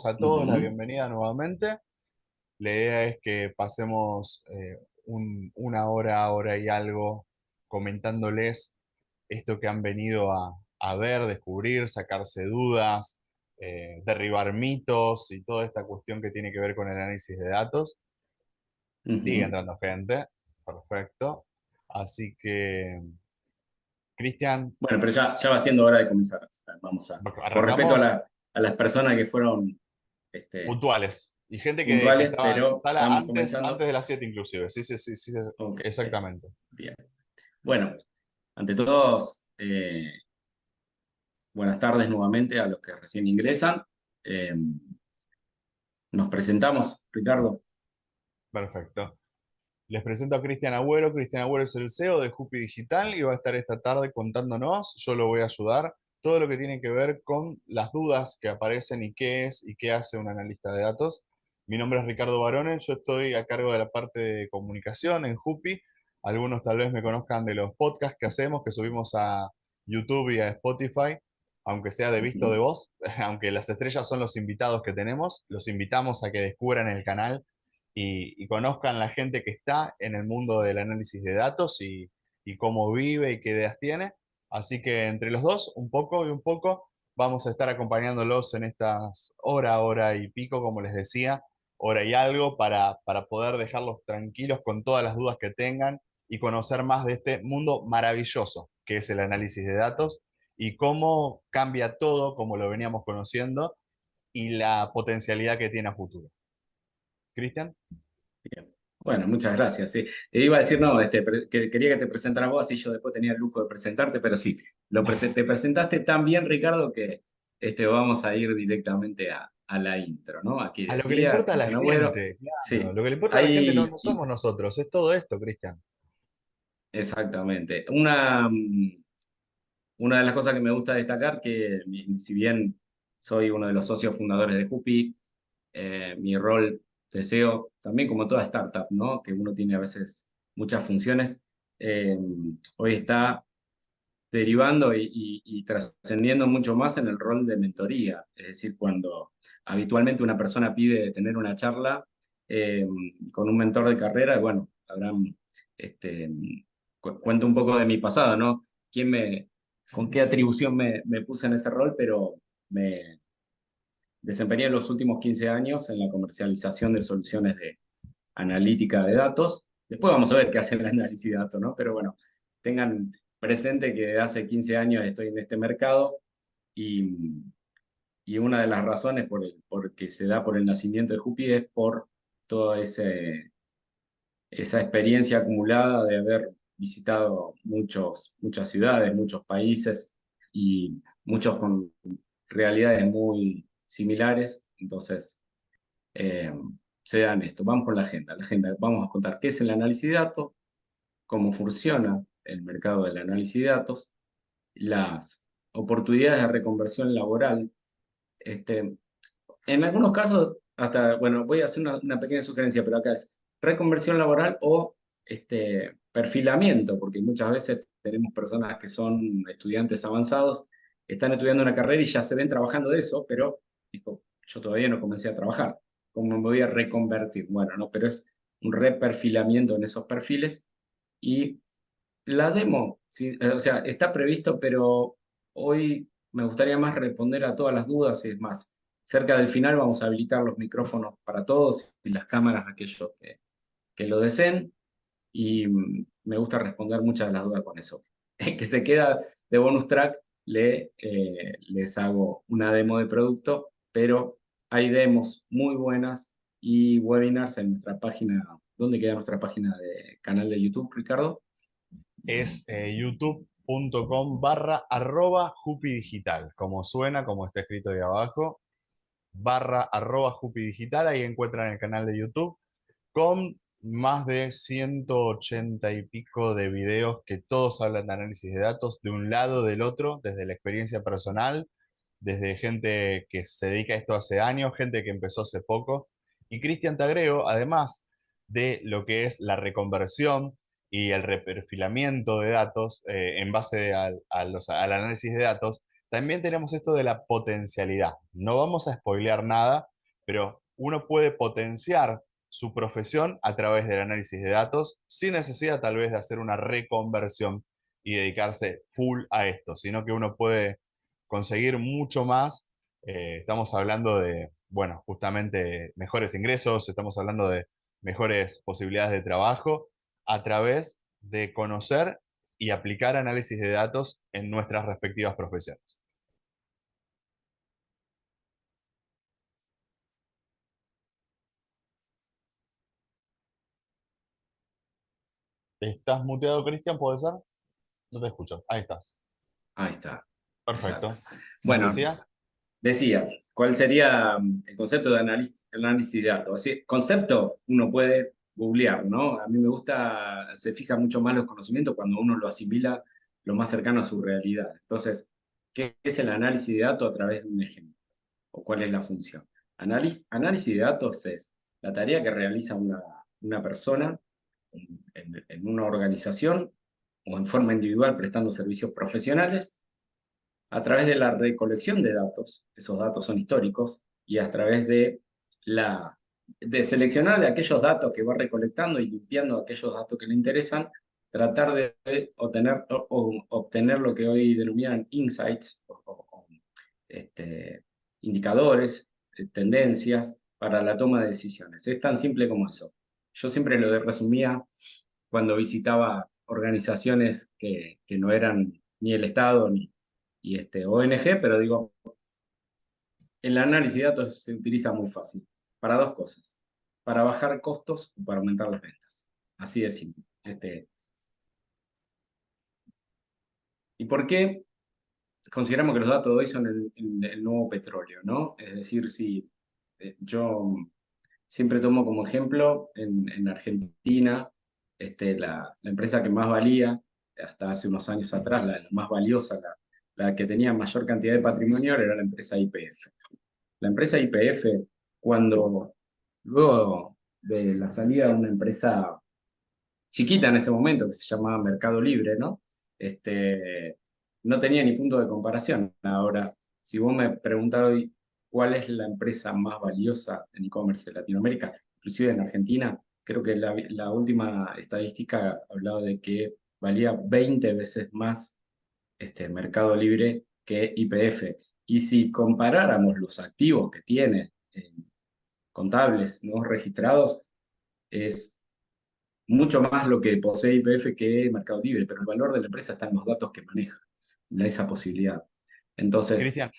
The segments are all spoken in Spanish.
a todos la Ujú. bienvenida nuevamente. La idea es que pasemos una hora, hora y algo comentándoles esto que han venido a ver, descubrir, sacarse dudas, derribar mitos y toda esta cuestión que tiene que ver con el análisis de datos. Sigue Ujú. entrando gente, perfecto. Así que, Cristian, Bueno, pero ya va siendo hora de comenzar. Vamos a, por respeto a, arrancamos a las personas que fueron puntuales. Y gente que puntuales, estaba en pero sala estamos antes comenzando. de las 7 inclusive. Sí, sí, sí, sí, Ok, exactamente. bien. Bueno, ante todos, buenas tardes nuevamente a los que recién ingresan. Eh, Nos presentamos, Ricardo. Perfecto. Les presento a Cristian Agüero. Cristian Agüero es el CEO de Jupi Digital y va a estar esta tarde contándonos, yo lo voy a ayudar, todo lo que tiene que ver con las dudas que aparecen y qué es y qué hace un analista de datos. Mi nombre es Ricardo Barone, yo estoy a cargo de la parte de comunicación en Jupi. Algunos tal vez me conozcan de los podcasts que hacemos, que subimos a YouTube y a Spotify, aunque sea de visto de Ujú. voz, aunque las estrellas son los invitados que tenemos, los invitamos a que descubran el canal y conozcan la gente que está en el mundo del análisis de datos y cómo vive y qué ideas tiene. Así que entre los dos, un poco y un poco, vamos a estar acompañándolos en estas hora, hora y pico, como les decía, hora y algo, para poder dejarlos tranquilos con todas las dudas que tengan y conocer más de este mundo maravilloso que es el análisis de datos y cómo cambia todo, como lo veníamos conociendo, y la potencialidad que tiene a futuro. Cristian. Bien. Bueno, muchas gracias. Sí. Iba a decir, no, que quería que te presentaras vos, así yo después tenía el lujo de presentarte, pero sí, te presentaste tan bien, Ricardo, que vamos a ir directamente a la intro, ¿no? Aquí A lo que le decía importa a la Cristian Agüero. gente, claro. Sí, Lo que le importa a la gente no, hay, no somos nosotros, es todo esto, Cristian. exactamente. Una de las cosas que me gusta destacar, que si bien soy uno de los socios fundadores de Jupi, mi rol de SEO, también como toda startup, ¿no? Que uno tiene a veces muchas funciones, eh, hoy está derivando y trascendiendo mucho más en el rol de mentoría. Es decir, cuando habitualmente una persona pide tener una charla eh, con un mentor de carrera, bueno, habrán, este, cuento un poco de mi pasado, ¿no? Con qué atribución me puse en ese rol, pero me desempeñé los últimos 15 años en la comercialización de soluciones de analítica de datos. Después vamos a ver qué hace el análisis de datos, ¿no? Pero bueno, tengan presente que hace 15 años estoy en este mercado y, y una de las razones por que se da por el nacimiento de Jupi es por toda esa experiencia acumulada de haber visitado muchas ciudades, muchos países y muchos con realidades muy similares. Entonces, eh, se dan esto. Vamos con la agenda. La agenda, vamos a contar qué es el análisis de datos, cómo funciona el mercado del análisis de datos, las oportunidades de reconversión laboral. En algunos casos, hasta, bueno, voy a hacer una pequeña sugerencia, pero acá es reconversión laboral o perfilamiento, porque muchas veces tenemos personas que son estudiantes avanzados, están estudiando una carrera y ya se ven trabajando de eso, pero dijo, yo todavía no comencé a trabajar, ¿cómo me voy a reconvertir? Bueno, no, pero es un reperfilamiento en esos perfiles y la demo, sí, o sea, está previsto, pero hoy me gustaría más responder a todas las dudas y es más. Cerca del final vamos a habilitar los micrófonos para todos y las cámaras a aquellos que lo deseen y me gusta responder muchas de las dudas con eso. El que se queda de bonus track, les hago una demo de producto, pero hay demos muy buenas y webinars en nuestra página. ¿Dónde queda nuestra página de canal de YouTube, Ricardo? Es youtube.com/arroba Jupi Digital, como suena, como está escrito ahí abajo, /arroba Jupi Digital, ahí encuentran el canal de YouTube con más de 180 y pico de videos que todos hablan de análisis de datos, de un lado, del otro, desde la experiencia personal, desde gente que se dedica a esto hace años, gente que empezó hace poco. Y Cristian te agrego, además de lo que es la reconversión y el reperfilamiento de datos en base al análisis de datos, también tenemos esto de la potencialidad. No vamos a spoilear nada, pero uno puede potenciar su profesión a través del análisis de datos sin necesidad tal vez de hacer una reconversión y dedicarse full a esto, sino que uno puede conseguir mucho más. Estamos hablando de, bueno, justamente mejores ingresos, estamos hablando de mejores posibilidades de trabajo a través de conocer y aplicar análisis de datos en nuestras respectivas profesiones. ¿Estás muteado, Cristian? ¿Puede ser? No te escucho. Ahí estás. Ahí está, exacto. Perfecto. ¿Nos Bueno, decías? decía, ¿cuál sería el concepto de análisis de datos? Así, concepto uno puede googlear, ¿no? A mí me gusta, se fija mucho más los conocimientos cuando uno lo asimila lo más cercano a su realidad. Entonces, ¿qué es el análisis de datos a través de un ejemplo? ¿O cuál es la función? Análisis de datos es la tarea que realiza una persona en una organización o en forma individual prestando servicios profesionales a través de la recolección de datos, esos datos son históricos, y a través de seleccionar de aquellos datos que va recolectando y limpiando aquellos datos que le interesan, tratar de obtener, obtener lo que hoy denominan insights, este, indicadores, tendencias para la toma de decisiones. Es tan simple como eso. Yo siempre lo resumía cuando visitaba organizaciones que no eran ni el Estado ni ONG, pero digo, el análisis de datos se utiliza muy fácil para dos cosas, para bajar costos y para aumentar las ventas. Así de simple. ¿Y por qué consideramos que los datos de hoy son el nuevo petróleo, ¿no? Es decir, si yo siempre tomo como ejemplo en Argentina, la empresa que más valía, hasta hace unos años atrás, la más valiosa, la que tenía mayor cantidad de patrimonio era la empresa YPF. La empresa YPF, cuando luego de la salida de una empresa chiquita en ese momento, que se llamaba Mercado Libre, ¿no? No tenía ni punto de comparación. Ahora, si vos me preguntás hoy cuál es la empresa más valiosa en e-commerce de Latinoamérica, inclusive en Argentina, creo que la última estadística hablaba de que valía 20 veces más Mercado Libre que YPF. Y si comparáramos los activos que tiene contables, no registrados, es mucho más lo que posee YPF que Mercado Libre, pero el valor de la empresa está en los datos que maneja, en esa posibilidad. Entonces, Cristian,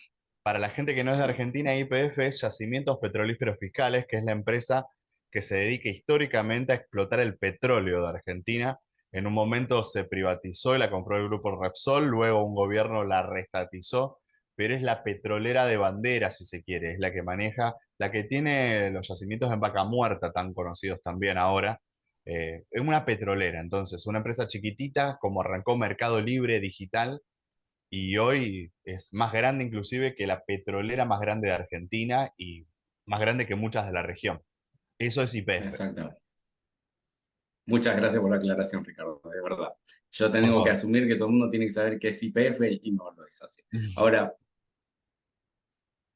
para la gente que no es de sí, Argentina, YPF es Yacimientos Petrolíferos Fiscales, que es la empresa que se dedica históricamente a explotar el petróleo de Argentina. En un momento se privatizó y la compró el grupo Repsol, luego un gobierno la restatizó, pero es la petrolera de bandera, si se quiere, es la que maneja, la que tiene los yacimientos en Vaca Muerta, tan conocidos también ahora. Es una petrolera, entonces, una empresa chiquitita, como arrancó Mercado Libre Digital, y hoy es más grande inclusive que la petrolera más grande de Argentina y más grande que muchas de la región. Eso es YPF, exactamente. Muchas gracias por la aclaración, Ricardo, de verdad. Yo por tengo que favor. asumir que todo el mundo tiene que saber qué es YPF y no lo es así. Ahora,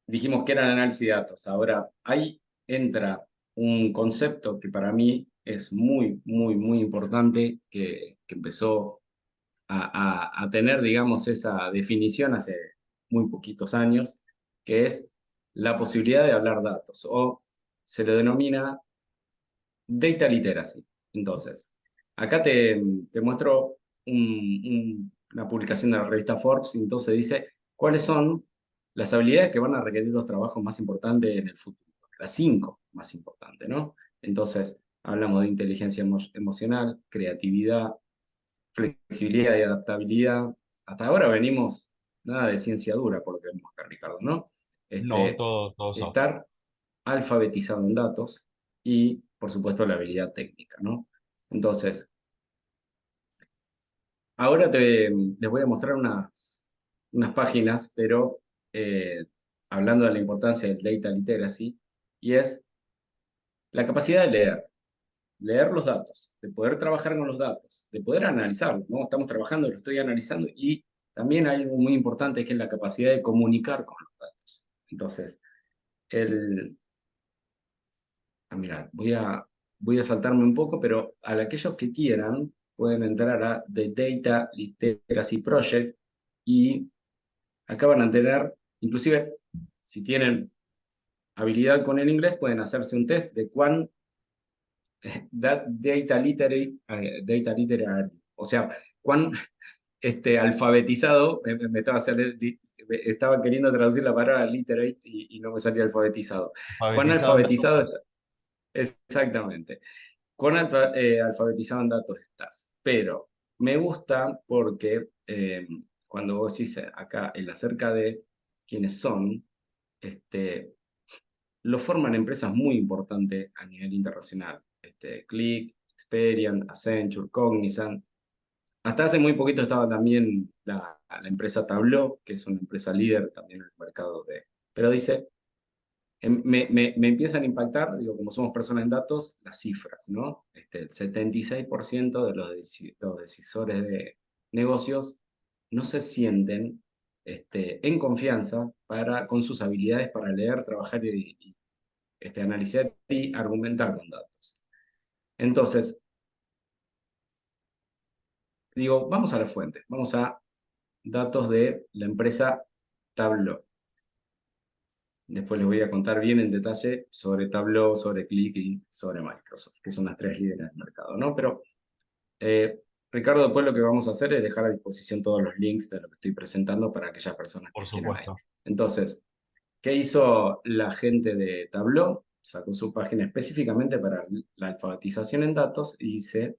dijimos que era el análisis de datos. Ahora, ahí entra un concepto que para mí es muy, muy, muy importante, que empezó a tener, digamos, esa definición hace muy poquitos años, que es la posibilidad de hablar datos, o se le denomina data literacy. Entonces, acá te muestro una publicación de la revista Forbes, y entonces dice cuáles son las habilidades que van a requerir los trabajos más importantes en el futuro, las cinco más importantes, ¿no? Entonces, hablamos de inteligencia emocional, creatividad, flexibilidad y adaptabilidad. Hasta ahora venimos nada de ciencia dura, por lo que vemos acá, Ricardo, ¿no? No, Este, todo soft. estar alfabetizado en datos y, por supuesto, la habilidad técnica, ¿no? Entonces, ahora les voy a mostrar unas páginas, pero eh, hablando de la importancia del data literacy, y es la capacidad de leer los datos, de poder trabajar con los datos, de poder analizarlos, ¿no? Estamos trabajando, lo estoy analizando y también hay algo muy importante que es la capacidad de comunicar con los datos. Entonces, el, mira, voy a saltarme un poco, pero a aquellos que quieran pueden entrar a The Data Literacy Project y acá van a tener, inclusive, si tienen habilidad con el inglés, pueden hacerse un test de cuán data literary, o sea, cuán alfabetizado, estaba queriendo traducir la palabra literate y no me salía alfabetizado. ¿Cuán Alfabetizado en datos alfabetizado sos. está? Exactamente. ¿Cuán alfabetizado en datos estás? Pero me gusta porque cuando vos decís acá el acerca de quiénes son, lo forman empresas muy importantes a nivel internacional. Click, Experian, Accenture, Cognizant. Hasta hace muy poquito estaba también la empresa Tableau, que es una empresa líder también en el mercado de... Pero dice, me empiezan a impactar, digo, como somos personas en datos, las cifras, ¿no? El 76% de los decisores de negocios no se sienten en confianza con sus habilidades para leer, trabajar y analizar y argumentar con datos. Entonces, digo, vamos a la fuente, vamos a datos de la empresa Tableau. Después les voy a contar bien en detalle sobre Tableau, sobre Click y sobre Microsoft, que son las tres líderes del mercado, ¿no? Pero, Ricardo, después lo que vamos a hacer es dejar a disposición todos los links de lo que estoy presentando para aquellas personas Por que quieran ir. supuesto. Entonces, ¿qué hizo la gente de Tableau? Sacó su página específicamente para la alfabetización en datos y dice,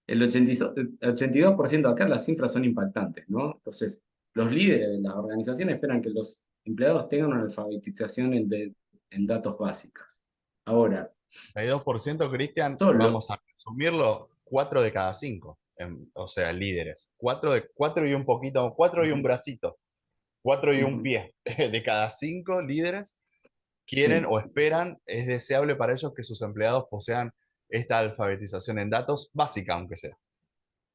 el 82% acá las cifras son impactantes, ¿no? Entonces, los líderes de las organizaciones esperan que los empleados tengan una alfabetización en datos básicas. Ahora, 32%, Cristian, solo, vamos a resumirlo, 4 de cada 5, o sea, líderes. 4 y un poquito, 4 y un ujú, bracito, 4 y un ujú, pie. De cada 5 líderes quieren sí, o esperan, es deseable para ellos que sus empleados posean esta alfabetización en datos básica, aunque sea.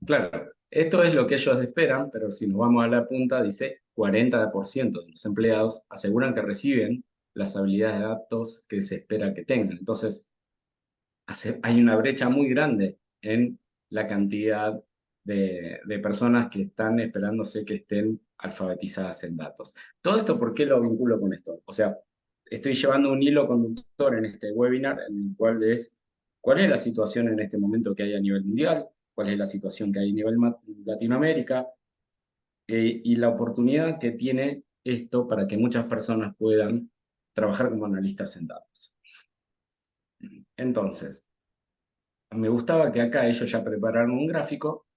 claro, esto es lo que ellos esperan, pero si nos vamos a la punta, dice 40% de los empleados aseguran que reciben las habilidades de datos que se espera que tengan. Entonces, hay una brecha muy grande en la cantidad de personas que están esperándose que estén alfabetizadas en datos. Todo esto, ¿por qué lo vinculo con esto? O sea, estoy llevando un hilo conductor en este webinar en el cual es, ¿cuál es la situación en este momento que hay a nivel mundial? ¿Cuál es la situación que hay a nivel Latinoamérica? Y la oportunidad que tiene esto para que muchas personas puedan trabajar como analistas en datos. Entonces, me gustaba que acá ellos ya prepararon un gráfico.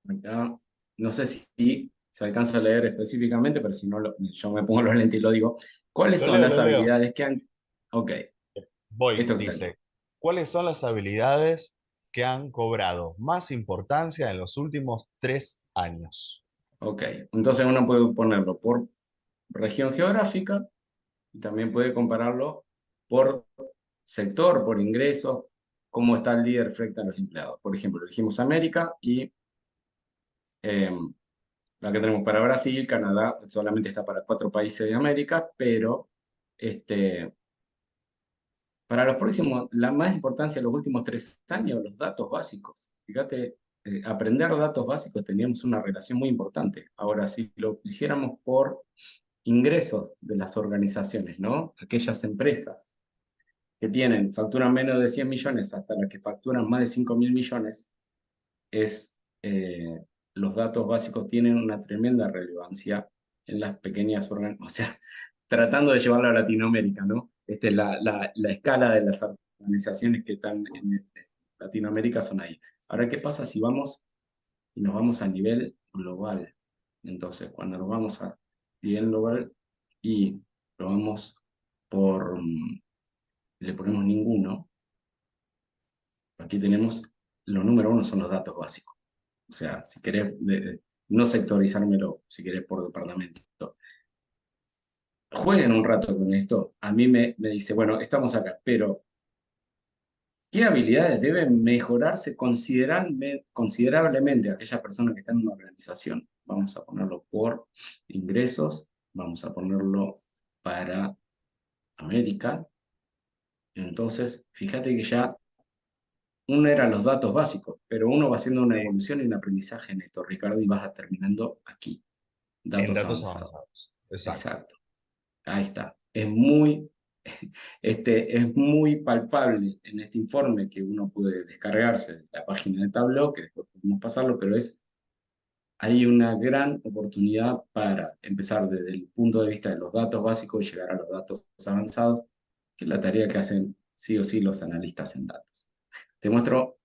Acá, no sé si se alcanza a leer específicamente, pero si no, yo me pongo los lentes y lo digo. ¿Cuáles Lo son leo, las lo leo. habilidades que han... Ok, Voy, esto que está aquí. dice, ¿cuáles son las habilidades que han cobrado más importancia en los últimos 3 años? Ok, entonces uno puede ponerlo por región geográfica y también puede compararlo por sector, por ingresos, cómo está el líder frente a los empleados. Por ejemplo, elegimos América y la que tenemos para Brasil, Canadá solamente está para 4 países de América, pero este, para los próximos, la más importancia en los últimos 3 años, los datos básicos. Fíjate, aprender datos básicos teníamos una relación muy importante. Ahora, si lo hiciéramos por ingresos de las organizaciones, ¿no? Aquellas empresas que facturan menos de 100 millones hasta las que facturan más de 5.000 millones, es, los datos básicos tienen una tremenda relevancia en las pequeñas organizaciones, o sea, tratando de llevarlo a Latinoamérica, ¿no? La escala de las organizaciones que están en Latinoamérica son ahí. Ahora, ¿qué pasa si vamos y nos vamos a nivel global? Entonces, cuando nos vamos a nivel global y lo vamos le ponemos ninguno, aquí tenemos, lo número uno son los datos básicos. O sea, si querés, no sectorizármelo, si querés, por departamento. Jueguen un rato con esto. A mí me dice, bueno, estamos acá, pero ¿Qué habilidades deben mejorarse considerablemente aquella persona que está en una organización? Vamos a ponerlo por ingresos, vamos a ponerlo para América. Entonces, fíjate que ya uno era los datos básicos, pero uno va haciendo una Sí, evolución y un aprendizaje en esto, Ricardo, y vas terminando aquí, en datos datos avanzados. avanzados. Exacto. Exacto, ahí está. Es muy palpable en este informe que uno puede descargarse de la página de Tableau, que después podemos pasarlo, pero hay una gran oportunidad para empezar desde el punto de vista de los datos básicos y llegar a los datos avanzados, que es la tarea que hacen sí o sí los analistas en datos. Te muestro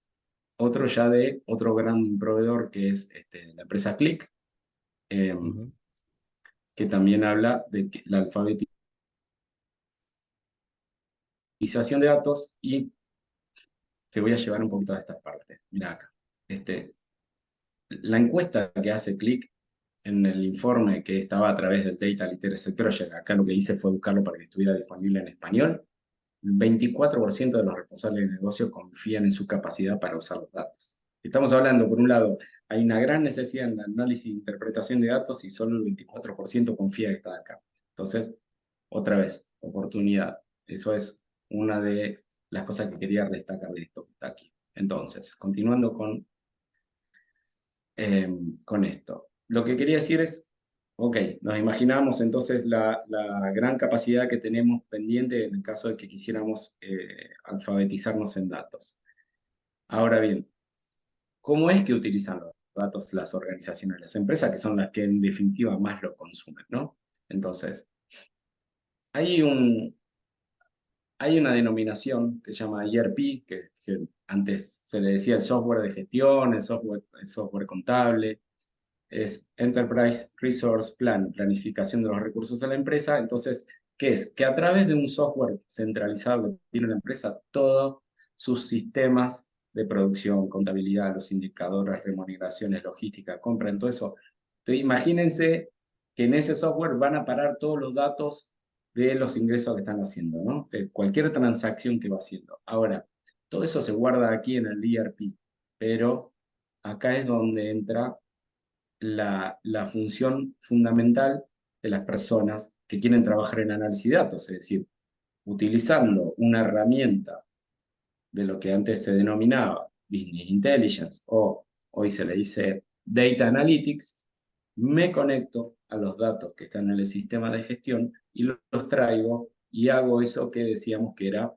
otro ya de otro gran proveedor que es la empresa Click, eh, Ujú. que también habla de que la alfabetización de datos y te voy a llevar un poquito a esta parte. Mira acá. La encuesta que hace Click en el informe que estaba a través del Data Literacy Project, acá lo que hice fue buscarlo para que estuviera disponible en español, el 24% de los responsables de negocio confían en su capacidad para usar los datos. Estamos hablando, por un lado, hay una gran necesidad en el análisis e interpretación de datos y solo el 24% confía que está acá. Entonces, otra vez, oportunidad. Eso es una de las cosas que quería destacar de esto que está aquí. Entonces, continuando con esto. Lo que quería decir es, ok, nos imaginamos entonces la gran capacidad que tenemos pendiente en el caso de que quisiéramos alfabetizarnos en datos. Ahora bien, ¿cómo es que utilizan los datos las organizaciones, las empresas, que son las que en definitiva más lo consumen, ¿no? Entonces, hay hay una denominación que se llama ERP, que antes se le decía el software de gestión, el software contable, es Enterprise Resource Plan, planificación de los recursos de la empresa. Entonces, ¿qué es? Que a través de un software centralizado que tiene la empresa, todos sus sistemas de producción, contabilidad, los indicadores, remuneraciones, logística, compra, en todo eso. Entonces, imagínense que en ese software van a parar todos los datos de los ingresos que están haciendo, ¿no? De cualquier transacción que va haciendo. Ahora, todo eso se guarda aquí en el ERP, pero acá es donde entra la función fundamental de las personas que quieren trabajar en análisis de datos, es decir, utilizando una herramienta de lo que antes se denominaba Business Intelligence o hoy se le dice Data Analytics, me conecto a los datos que están en el sistema de gestión y los traigo y hago eso que decíamos que era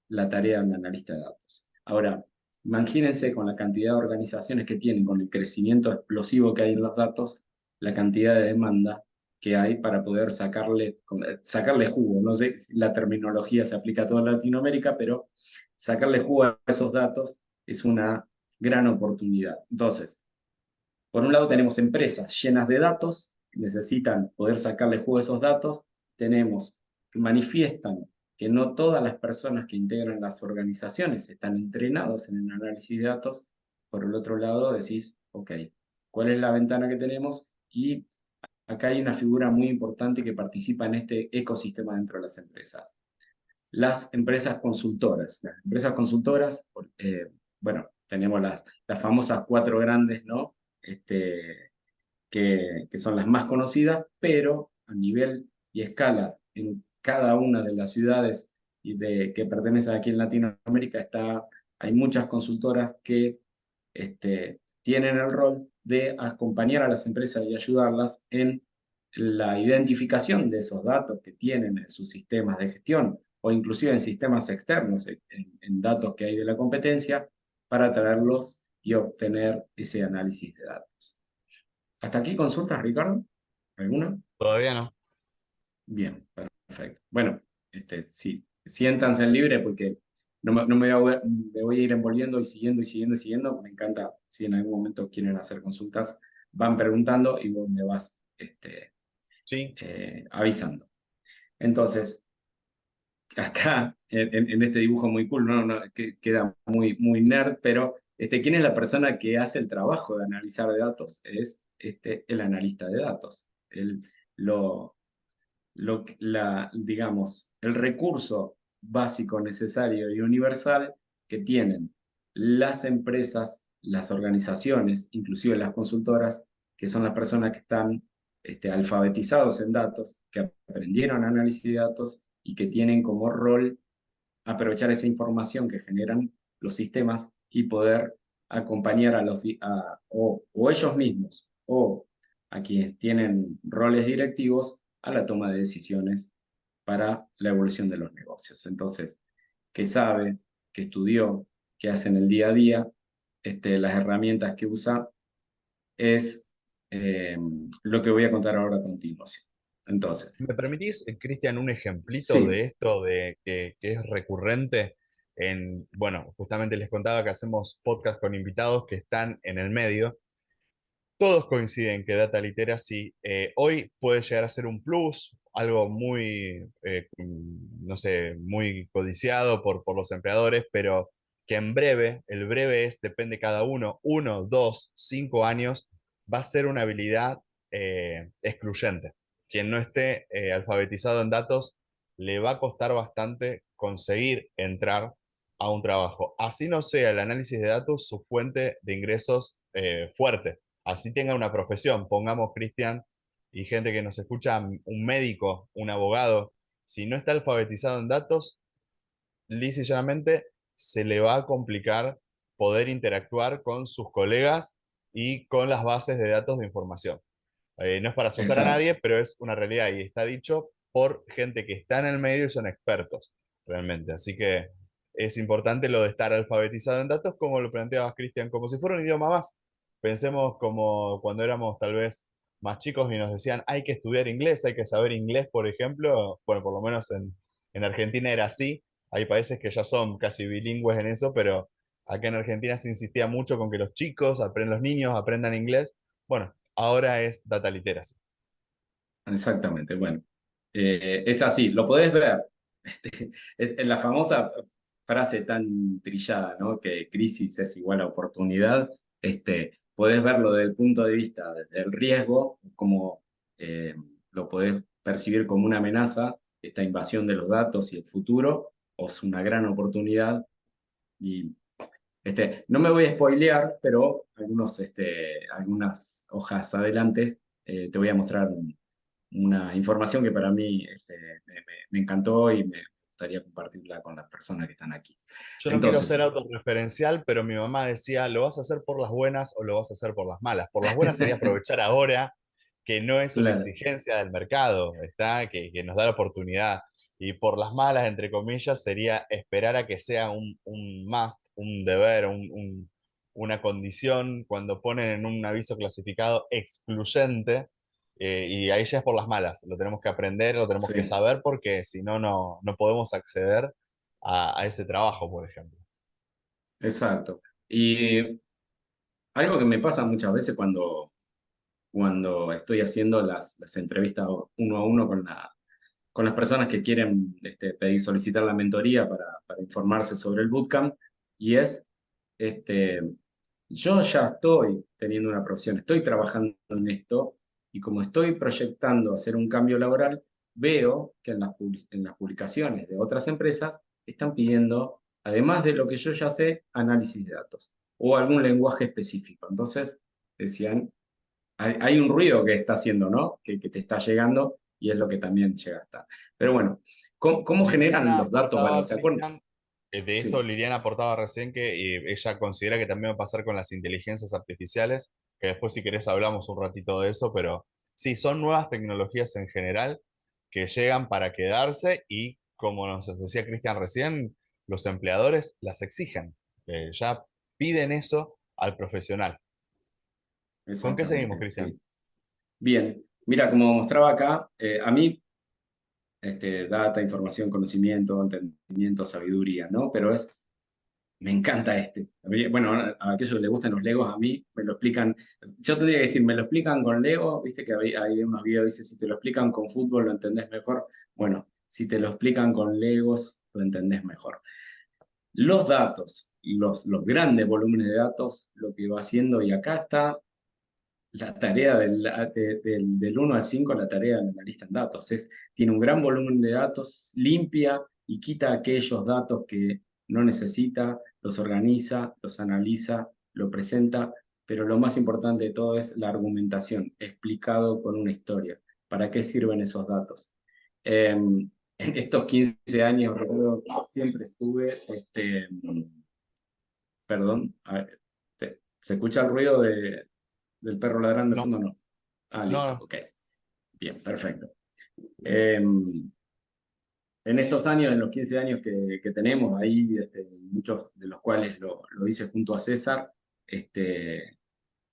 la tarea de un analista de datos. Ahora, imagínense con la cantidad de organizaciones que tienen, con el crecimiento explosivo que hay en los datos, la cantidad de demanda que hay para poder sacarle jugo. No sé si la terminología se aplica a toda Latinoamérica, pero sacarle jugo a esos datos es una gran oportunidad. Entonces, por un lado tenemos empresas llenas de datos que necesitan poder sacarle jugo a esos datos, tenemos que manifiestan que no todas las personas que integran las organizaciones están entrenados en el análisis de datos. Por el otro lado decís, ok, ¿cuál es la ventana que tenemos? Y acá hay una figura muy importante que participa en este ecosistema dentro de las empresas. Las empresas consultoras. Las empresas consultoras, bueno, tenemos las famosas cuatro grandes, ¿no? Que son las más conocidas, pero a nivel y escala en cada una de las ciudades que pertenecen aquí en Latinoamérica hay muchas consultoras que tienen el rol de acompañar a las empresas y ayudarlas en la identificación de esos datos que tienen en sus sistemas de gestión o inclusive en sistemas externos, en datos que hay de la competencia, para traerlos y obtener ese análisis de datos. ¿Hasta aquí consultas, Ricardo? ¿Alguna? Todavía no. Bien, perfecto. Bueno, sí, siéntanse en libre porque no me me voy a ir envolviendo y siguiendo y siguiendo y siguiendo. Me encanta si en algún momento quieren hacer consultas, van preguntando y vos me vas Sí, avisando. Entonces, acá en este dibujo muy cool, que queda muy nerd, pero ¿quién es la persona que hace el trabajo de analizar de datos? Es el analista de datos. Lo, digamos, el recurso básico, necesario y universal que tienen las empresas, las organizaciones, inclusive las consultoras, que son las personas que están alfabetizados en datos, que aprendieron análisis de datos y que tienen como rol aprovechar esa información que generan los sistemas y poder acompañar a o ellos mismos o a quienes tienen roles directivos a la toma de decisiones para la evolución de los negocios. Entonces, que sabe, que estudió, que hace en el día a día, las herramientas que usa, es lo que voy a contar ahora a continuación. Entonces, ¿Me permitís, Cristian, un ejemplito sí, de esto de que es recurrente en, bueno, justamente les contaba que hacemos podcast con invitados que están en el medio. Todos coinciden que data literacy hoy puede llegar a ser un plus, algo muy, no sé, muy codiciado por los empleadores, pero que en breve, el breve es, depende cada uno, 1, 2, 5 años, va a ser una habilidad excluyente. Quien no esté alfabetizado en datos, le va a costar bastante conseguir entrar a un trabajo. Así no sea el análisis de datos su fuente de ingresos fuerte, así tenga una profesión. Pongamos, Cristian, y gente que nos escucha, un médico, un abogado, si no está alfabetizado en datos, lisa y llanamente se le va a complicar poder interactuar con sus colegas y con las bases de datos de información. No es para asustar a exacto, nadie, pero es una realidad y está dicho por gente que está en el medio y son expertos realmente. Así que es importante lo de estar alfabetizado en datos, como lo planteabas, Cristian, como si fuera un idioma más. Pensemos como cuando éramos tal vez más chicos y nos decían, hay que estudiar inglés, hay que saber inglés, por ejemplo. Bueno, por lo menos en Argentina era así. Hay países que ya son casi bilingües en eso, pero acá en Argentina se insistía mucho con que los chicos, los niños aprendan inglés. Bueno, ahora es data literacy. exactamente. Bueno, es así, lo podés ver. Es la famosa frase tan trillada, ¿no? Que crisis es igual a oportunidad. Podés verlo desde el punto de vista del riesgo, como lo podés percibir como una amenaza, esta invasión de los datos y el futuro, o es una gran oportunidad. Y no me voy a spoilear, pero algunas hojas adelante te voy a mostrar una información que para mí me encantó y me gustaría compartirla con las personas que están aquí. Yo no quiero Entonces, ser autorreferencial, pero mi mamá decía, ¿lo vas a hacer por las buenas o lo vas a hacer por las malas? Por las buenas sería aprovechar ahora, que no es una claro, exigencia del mercado, está, que nos da la oportunidad. Y por las malas, entre comillas, sería esperar a que sea un must, un deber, una condición cuando ponen en un aviso clasificado excluyente, y ahí ya es por las malas. Lo tenemos que aprender, lo tenemos que sí, saber porque si no, no podemos acceder a ese trabajo, por ejemplo. exacto. Y algo que me pasa muchas veces cuando estoy haciendo las entrevistas uno a uno con las personas que quieren solicitar la mentoría para informarse sobre el bootcamp, y es, este, yo ya estoy teniendo una profesión, estoy trabajando en esto, y como estoy proyectando hacer un cambio laboral, veo que en las publicaciones de otras empresas están pidiendo, además de lo que yo ya sé, análisis de datos o algún lenguaje específico. Entonces, decían, hay un ruido que está haciendo, ¿no? Que te está llegando y es lo que también llega a estar. Pero bueno, ¿cómo generan Liliana los datos? Bueno, aportaba, ¿se acuerdan? Cristian, de esto Sí, Liliana aportaba recién que ella considera que también va a pasar con las inteligencias artificiales, que después si querés hablamos un ratito de eso, pero sí, son nuevas tecnologías en general que llegan para quedarse y como nos decía Cristian recién, los empleadores las exigen, ya piden eso al profesional. ¿Con qué seguimos, exactamente, Cristian? sí. Bien, mira, como mostraba acá, a mí data, información, conocimiento, entendimiento, sabiduría, ¿no? Pero me encanta este. Bueno, a aquellos que les gustan los Legos, a mí me lo explican. Yo tendría que decir, me lo explican con Lego, viste que hay unos videos, dice, si te lo explican con fútbol lo entendés mejor. Bueno, si te lo explican con Legos, lo entendés mejor. Los datos, los grandes volúmenes de datos, lo que va haciendo, y acá está la tarea del 1 al 5, la tarea del analista en datos, tiene un gran volumen de datos, limpia y quita aquellos datos que no necesita, los organiza, los analiza, lo presenta, pero lo más importante de todo es la argumentación, explicado con una historia. ¿Para qué sirven esos datos? En estos 15 años, recuerdo, siempre estuve, perdón, a ver, ¿se escucha el ruido del perro ladrando de No, fondo o no? Ah, listo, no, ok. Bien, perfecto. En estos años, en los 15 años que tenemos, ahí muchos de los cuales lo hice junto a César,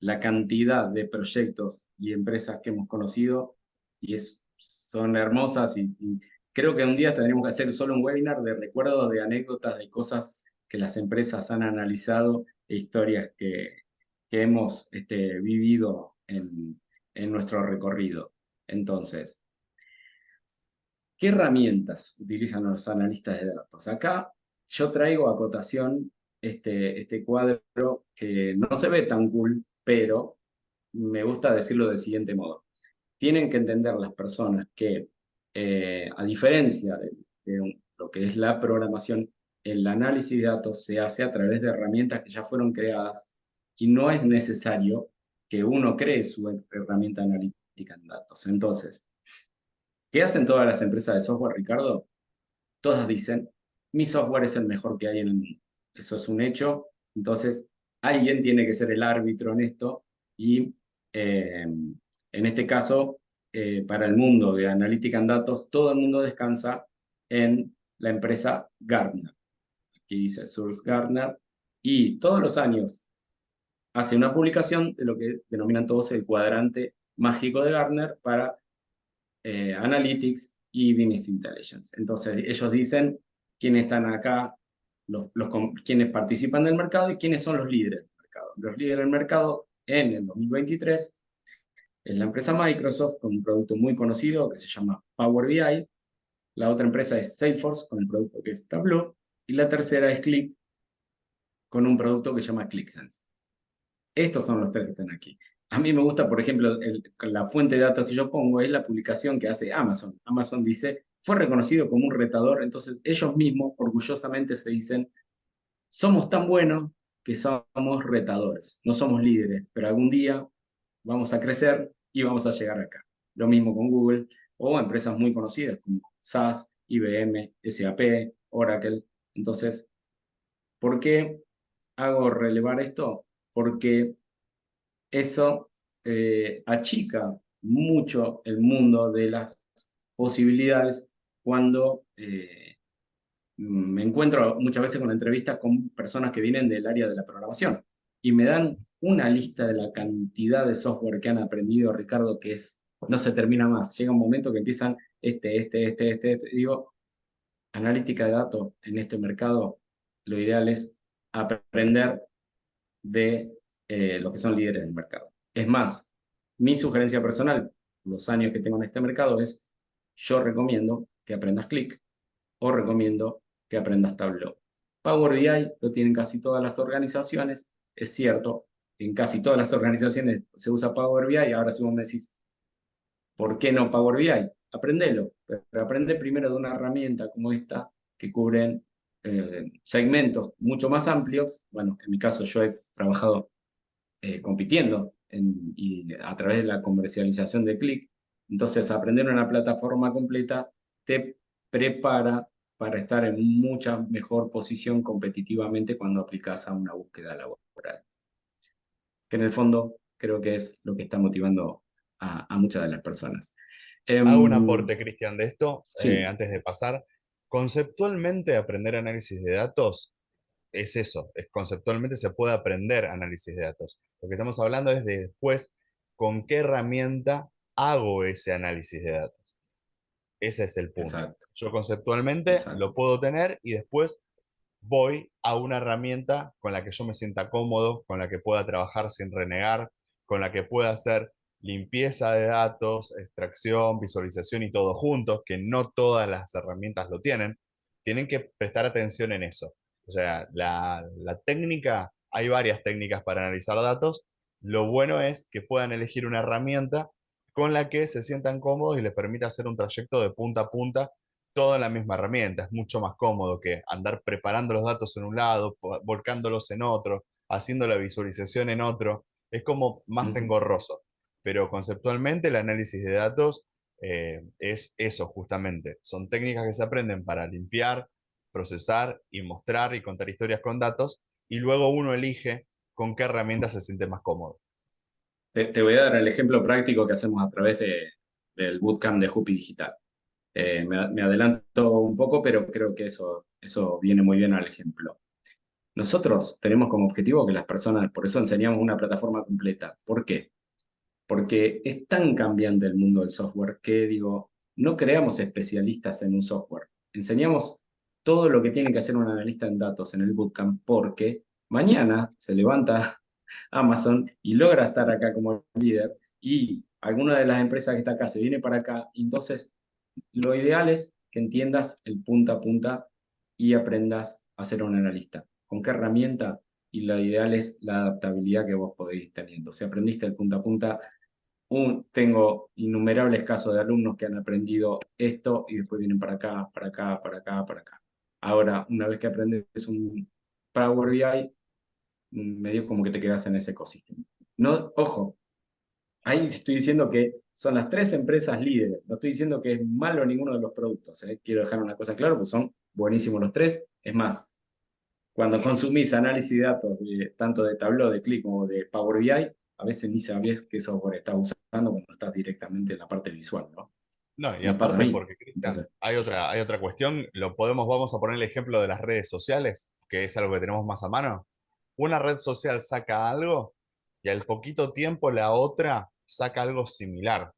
la cantidad de proyectos y empresas que hemos conocido y son hermosas y creo que un día tendremos que hacer solo un webinar de recuerdos, de anécdotas, de cosas que las empresas han analizado e historias que hemos vivido en nuestro recorrido. Entonces, ¿qué herramientas utilizan los analistas de datos? Acá yo traigo a acotación este cuadro que no se ve tan cool, pero me gusta decirlo del siguiente modo. Tienen que entender las personas que, a diferencia de lo que es la programación, el análisis de datos se hace a través de herramientas que ya fueron creadas y no es necesario que uno cree su herramienta analítica en datos. Entonces, ¿qué hacen todas las empresas de software, Ricardo? Todas dicen, mi software es el mejor que hay en el mundo. Eso es un hecho. Entonces, alguien tiene que ser el árbitro en esto y en este caso, para el mundo de analítica en datos, todo el mundo descansa en la empresa Gartner. Aquí dice Source Gartner y todos los años hace una publicación de lo que denominan todos el cuadrante mágico de Gartner para Analytics y Business Intelligence. Entonces, ellos dicen quiénes están acá, quiénes participan del mercado y quiénes son los líderes del mercado. Los líderes del mercado en el 2023 es la empresa Microsoft con un producto muy conocido que se llama Power BI, la otra empresa es Salesforce con el producto que es Tableau y la tercera es Qlik con un producto que se llama ClickSense. Estos son los tres que están aquí. A mí me gusta, por ejemplo, la fuente de datos que yo pongo es la publicación que hace Amazon. Amazon dice, fue reconocido como un retador, entonces ellos mismos orgullosamente se dicen, somos tan buenos que somos retadores, no somos líderes, pero algún día vamos a crecer y vamos a llegar acá. Lo mismo con Google o empresas muy conocidas como SAS, IBM, SAP, Oracle. Entonces, ¿por qué hago relevar esto? Porque eso achica mucho el mundo de las posibilidades cuando me encuentro muchas veces con entrevistas con personas que vienen del área de la programación y me dan una lista de la cantidad de software que han aprendido, Ricardo, que no se termina más. Llega un momento que empiezan y digo, analítica de datos en este mercado, lo ideal es aprender de los que son líderes del mercado. Es más, mi sugerencia personal, los años que tengo en este mercado, es yo recomiendo que aprendas Qlik o recomiendo que aprendas Tableau. Power BI lo tienen casi todas las organizaciones, es cierto, en casi todas las organizaciones se usa Power BI, ahora si vos me decís, ¿por qué no Power BI? Aprendelo, pero aprende primero de una herramienta como esta que cubren segmentos mucho más amplios. Bueno, en mi caso yo he trabajado compitiendo y a través de la comercialización de Qlik. Entonces, aprender una plataforma completa te prepara para estar en mucha mejor posición competitivamente cuando aplicas a una búsqueda laboral. Que en el fondo creo que es lo que está motivando a muchas de las personas. hago un Em, aporte, Cristian, de esto, sí, antes de pasar. Conceptualmente, aprender análisis de datos es eso, es conceptualmente se puede aprender análisis de datos. Lo que estamos hablando es de después con qué herramienta hago ese análisis de datos. Ese es el punto. exacto, Yo conceptualmente exacto. lo puedo tener y después voy a una herramienta con la que yo me sienta cómodo, con la que pueda trabajar sin renegar, con la que pueda hacer limpieza de datos, extracción, visualización y todo juntos, que no todas las herramientas lo tienen. Tienen que prestar atención en eso. O sea, la técnica, hay varias técnicas para analizar datos. Lo bueno es que puedan elegir una herramienta con la que se sientan cómodos y les permita hacer un trayecto de punta a punta todo en la misma herramienta. Es mucho más cómodo que andar preparando los datos en un lado, volcándolos en otro, haciendo la visualización en otro. Es como más Ujú. engorroso. Pero conceptualmente el análisis de datos es eso justamente. Son técnicas que se aprenden para limpiar, procesar y mostrar y contar historias con datos, y luego uno elige con qué herramienta se siente más cómodo. Te voy a dar el ejemplo práctico que hacemos a través del bootcamp de Jupi Digital. Me adelanto un poco, pero creo que eso viene muy bien al ejemplo. Nosotros tenemos como objetivo que las personas, por eso enseñamos una plataforma completa. ¿Por qué? Porque es tan cambiante el mundo del software que digo, no creamos especialistas en un software. Enseñamos todo lo que tiene que hacer un analista en datos en el bootcamp porque mañana se levanta Amazon y logra estar acá como líder y alguna de las empresas que está acá se viene para acá. Entonces, lo ideal es que entiendas el punta a punta y aprendas a ser un analista. ¿Con qué herramienta? Y lo ideal es la adaptabilidad que vos podéis ir teniendo. Si aprendiste el punta a punta, tengo innumerables casos de alumnos que han aprendido esto y después vienen para acá, para acá, para acá, para acá. Ahora, una vez que aprendes un Power BI, medio como que te quedas en ese ecosistema. No, ojo, ahí estoy diciendo que son las tres empresas líderes. No estoy diciendo que es malo ninguno de los productos. Quiero dejar una cosa clara, porque son buenísimos los tres. Es más, cuando consumís análisis de datos, tanto de Tableau, de Click como de Power BI, a veces ni sabías qué software estás usando cuando estás directamente en la parte visual, ¿no? No, y Me pasa a aparte mí. porque, Cristian, Entonces, hay otra cuestión, vamos a poner el ejemplo de las redes sociales, que es algo que tenemos más a mano. Una red social saca algo y al poquito tiempo la otra saca algo similar.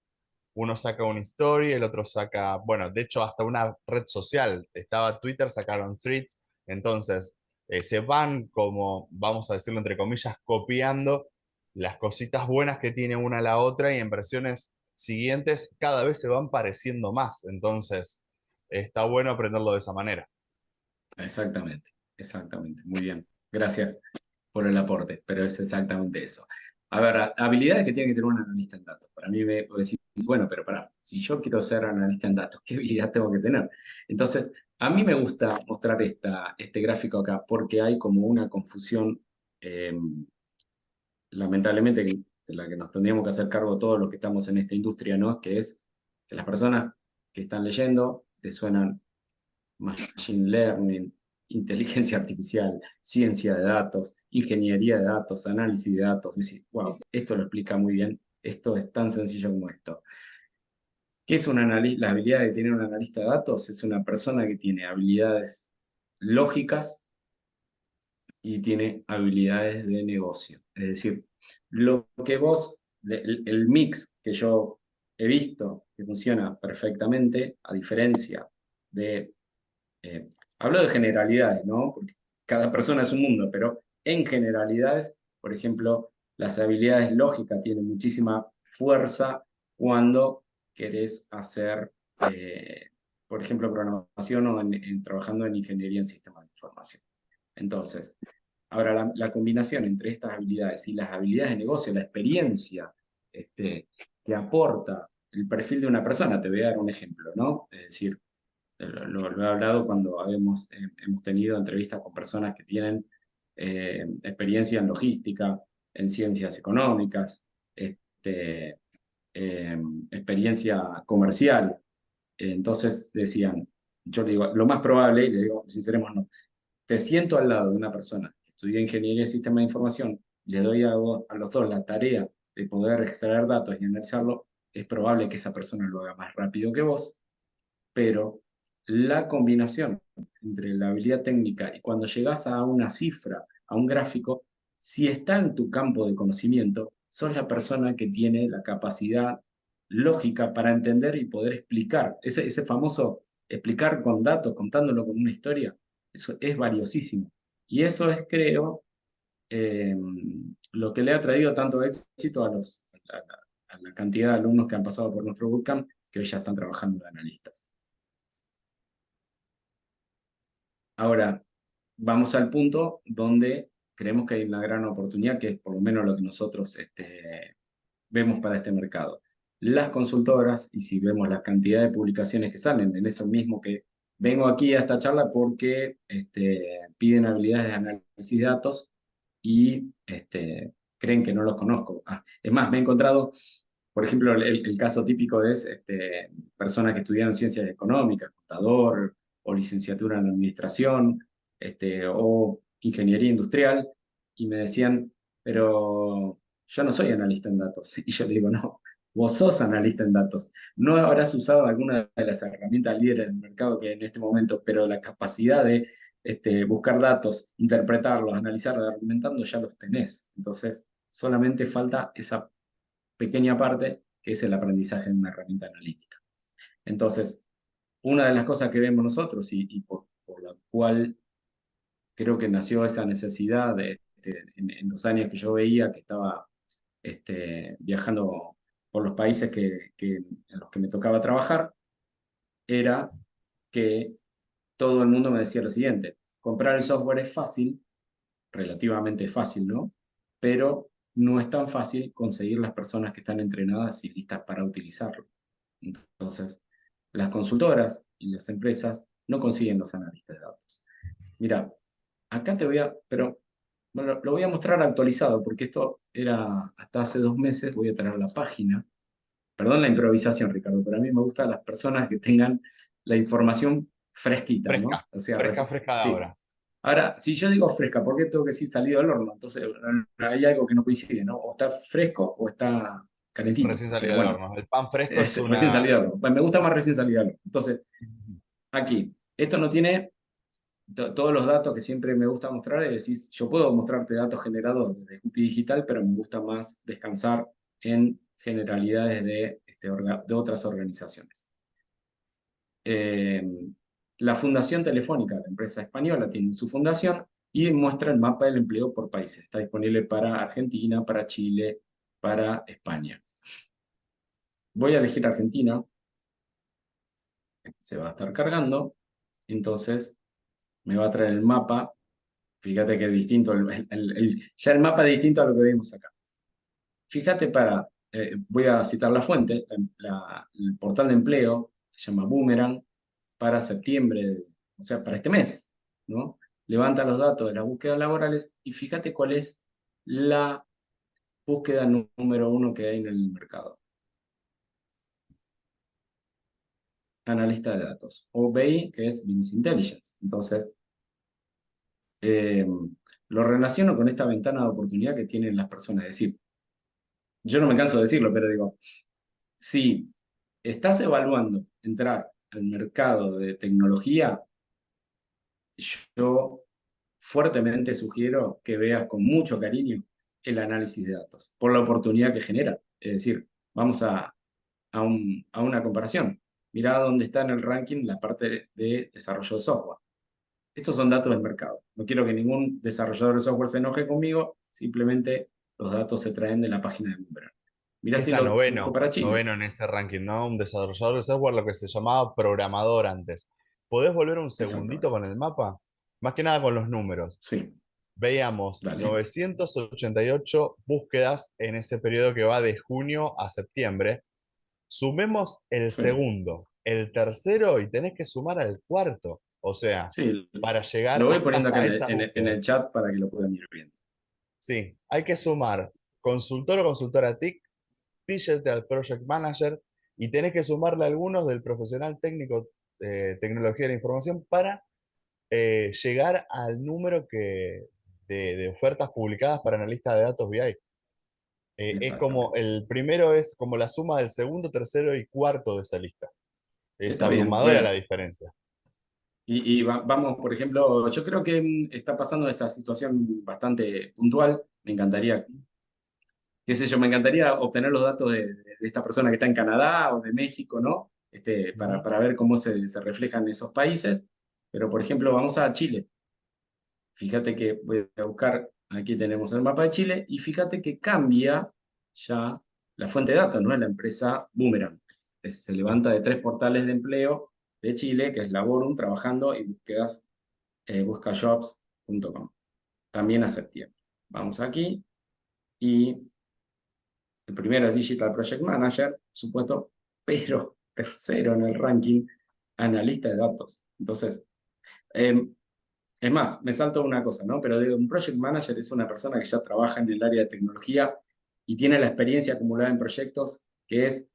Uno saca una story, el otro saca, bueno, de hecho hasta una red social, estaba Twitter, sacaron Threads, entonces se van como, vamos a decirlo entre comillas, copiando las cositas buenas que tiene una a la otra y en versiones siguientes cada vez se van pareciendo más, entonces está bueno aprenderlo de esa manera. exactamente, exactamente. Muy bien. Gracias por el aporte, pero es exactamente eso. A ver, habilidades que tiene que tener un analista en datos. Para mí me puede decir, bueno, pero para, si yo quiero ser analista en datos, ¿qué habilidad tengo que tener? Entonces, a mí me gusta mostrar este gráfico acá porque hay como una confusión, eh, lamentablemente, de la que nos tendríamos que hacer cargo todos los que estamos en esta industria, ¿no? Que es que las personas que están leyendo les suenan machine learning, inteligencia artificial, ciencia de datos, ingeniería de datos, análisis de datos. Decís, wow, esto lo explica muy bien, esto es tan sencillo como esto. ¿Qué es un analista? La habilidad de tener un analista de datos es una persona que tiene habilidades lógicas y tiene habilidades de negocio. Es decir, lo que vos, el mix que yo he visto que funciona perfectamente, a diferencia de eh, hablo de generalidades, ¿no? Porque cada persona es un mundo, pero en generalidades, por ejemplo, las habilidades lógicas tienen muchísima fuerza cuando querés hacer, por ejemplo, programación o trabajando en ingeniería en sistemas de información. Entonces, ahora la combinación entre estas habilidades y las habilidades de negocio, la experiencia que aporta el perfil de una persona, te voy a dar un ejemplo, ¿no? Es decir, lo he hablado cuando hemos tenido entrevistas con personas que tienen experiencia en logística, en ciencias económicas, este, experiencia comercial. Entonces decían, yo le digo, lo más probable, y le digo, sincerémonos, te siento al lado de una persona que estudia ingeniería de sistemas de información, le doy a los dos la tarea de poder extraer datos y analizarlo, es probable que esa persona lo haga más rápido que vos, pero la combinación entre la habilidad técnica y cuando llegas a una cifra, a un gráfico, si está en tu campo de conocimiento, sos la persona que tiene la capacidad lógica para entender y poder explicar. Ese famoso explicar con datos, contándolo con una historia, eso es valiosísimo. Y eso es, creo, eh, lo que le ha traído tanto éxito a la cantidad de alumnos que han pasado por nuestro bootcamp, que hoy ya están trabajando de analistas. Ahora, vamos al punto donde creemos que hay una gran oportunidad, que es por lo menos lo que nosotros vemos para este mercado. Las consultoras, y si vemos la cantidad de publicaciones que salen en eso mismo que vengo aquí a esta charla porque piden habilidades de análisis de datos y creen que no los conozco. Es más, me he encontrado, por ejemplo, el caso típico es personas que estudiaron ciencias económicas, contador o licenciatura en administración, o ingeniería industrial, y me decían, pero yo no soy analista en datos. Y yo le digo, no, vos sos analista en datos. No habrás usado alguna de las herramientas líderes del mercado que en este momento, pero la capacidad de buscar datos, interpretarlos, analizarlos, argumentando, ya los tenés. Entonces, solamente falta esa pequeña parte que es el aprendizaje en una herramienta analítica. Entonces, una de las cosas que vemos nosotros y por la cual creo que nació esa necesidad en los años que yo veía que estaba viajando por los países en los que me tocaba trabajar, era que todo el mundo me decía lo siguiente: comprar el software es fácil, relativamente fácil, ¿no? Pero no es tan fácil conseguir las personas que están entrenadas y listas para utilizarlo. Entonces, las consultoras y las empresas no consiguen los analistas de datos. Mira, acá te voy a, pero bueno, lo voy a mostrar actualizado porque esto era hasta hace 2 meses. Voy a tener la página. Perdón la improvisación, Ricardo, pero a mí me gustan las personas que tengan la información fresquita, ¿no? Fresca, O sea, fresca, fresca de sí. ahora. Ahora, si yo digo fresca, ¿por qué tengo que decir salido del horno? Entonces, hay algo que no coincide, ¿no? O está fresco o está calentito. Recién Pero salido del bueno, horno. El pan fresco es es recién una... salido del horno. Bueno, me gusta más recién salido del horno. Entonces, aquí, esto no tiene todos los datos que siempre me gusta mostrar. Es decir, yo puedo mostrarte datos generados desde Cookie Digital, pero me gusta más descansar en generalidades de otras organizaciones. Eh, la Fundación Telefónica, la empresa española, tiene su fundación y muestra el mapa del empleo por países. Está disponible para Argentina, para Chile, para España. Voy a elegir Argentina, se va a estar cargando, entonces me va a traer el mapa. Fíjate que es distinto, ya el mapa es distinto a lo que vemos acá. Fíjate voy a citar la fuente, el portal de empleo se llama Boomerang, para septiembre, o sea, para este mes, ¿no? Levanta los datos de las búsquedas laborales y fíjate cuál es la búsqueda número uno que hay en el mercado. Analista de datos, o BI, que es Business Intelligence. Entonces, eh, lo relaciono con esta ventana de oportunidad que tienen las personas. Es decir, yo no me canso de decirlo, pero digo, si estás evaluando entrar al mercado de tecnología, yo fuertemente sugiero que veas con mucho cariño el análisis de datos, por la oportunidad que genera. Es decir, vamos a una comparación. Mirá dónde está en el ranking la parte de desarrollo de software. Estos son datos del mercado. No quiero que ningún desarrollador de software se enoje conmigo, simplemente los datos se traen de la página de Bloomberg. Mirá ¿Qué si está lo busco noveno? para Chile. Noveno en ese ranking, ¿no? Un desarrollador de software, lo que se llamaba programador antes. ¿Podés volver un segundito Exactamente. con el mapa? Más que nada con los números. Sí, Veíamos dale. 988 búsquedas en ese periodo que va de junio a septiembre. Sumemos el Sí, segundo, el tercero y tenés que sumar al cuarto. O sea, sí. para llegar Lo voy poniendo acá a esa en búsqueda. el chat para que lo puedan ir viendo. Sí, hay que sumar consultor o consultora TIC, Digital Project Manager, y tenés que sumarle algunos del profesional técnico de tecnología de la información para llegar al número de ofertas publicadas para analistas de datos BI. Es como Exactamente. el primero es como la suma del segundo, tercero y cuarto de esa lista. Es Está bien. abrumadora la Bueno, diferencia. vamos, por ejemplo, yo creo que está pasando esta situación bastante puntual. Me encantaría, qué sé yo, me encantaría obtener los datos de esta persona que está en Canadá o de México, ¿no? Ujú. Para ver cómo se reflejan esos países. Pero, por ejemplo, vamos a Chile. Fíjate que voy a buscar, aquí tenemos el mapa de Chile, y fíjate que cambia ya la fuente de datos, ¿no? Es la empresa Boomerang. Se levanta de 3 portales de empleo de Chile, que es Laborum, Trabajando y Búsquedas, buscajobs.com. También a septiembre. Vamos aquí y el primero es Digital Project Manager, por supuesto, pero tercero en el ranking analista de datos. Entonces, eh, es más, me salto una cosa, ¿no? Pero digo, un project manager es una persona que ya trabaja en el área de tecnología y tiene la experiencia acumulada en proyectos, que es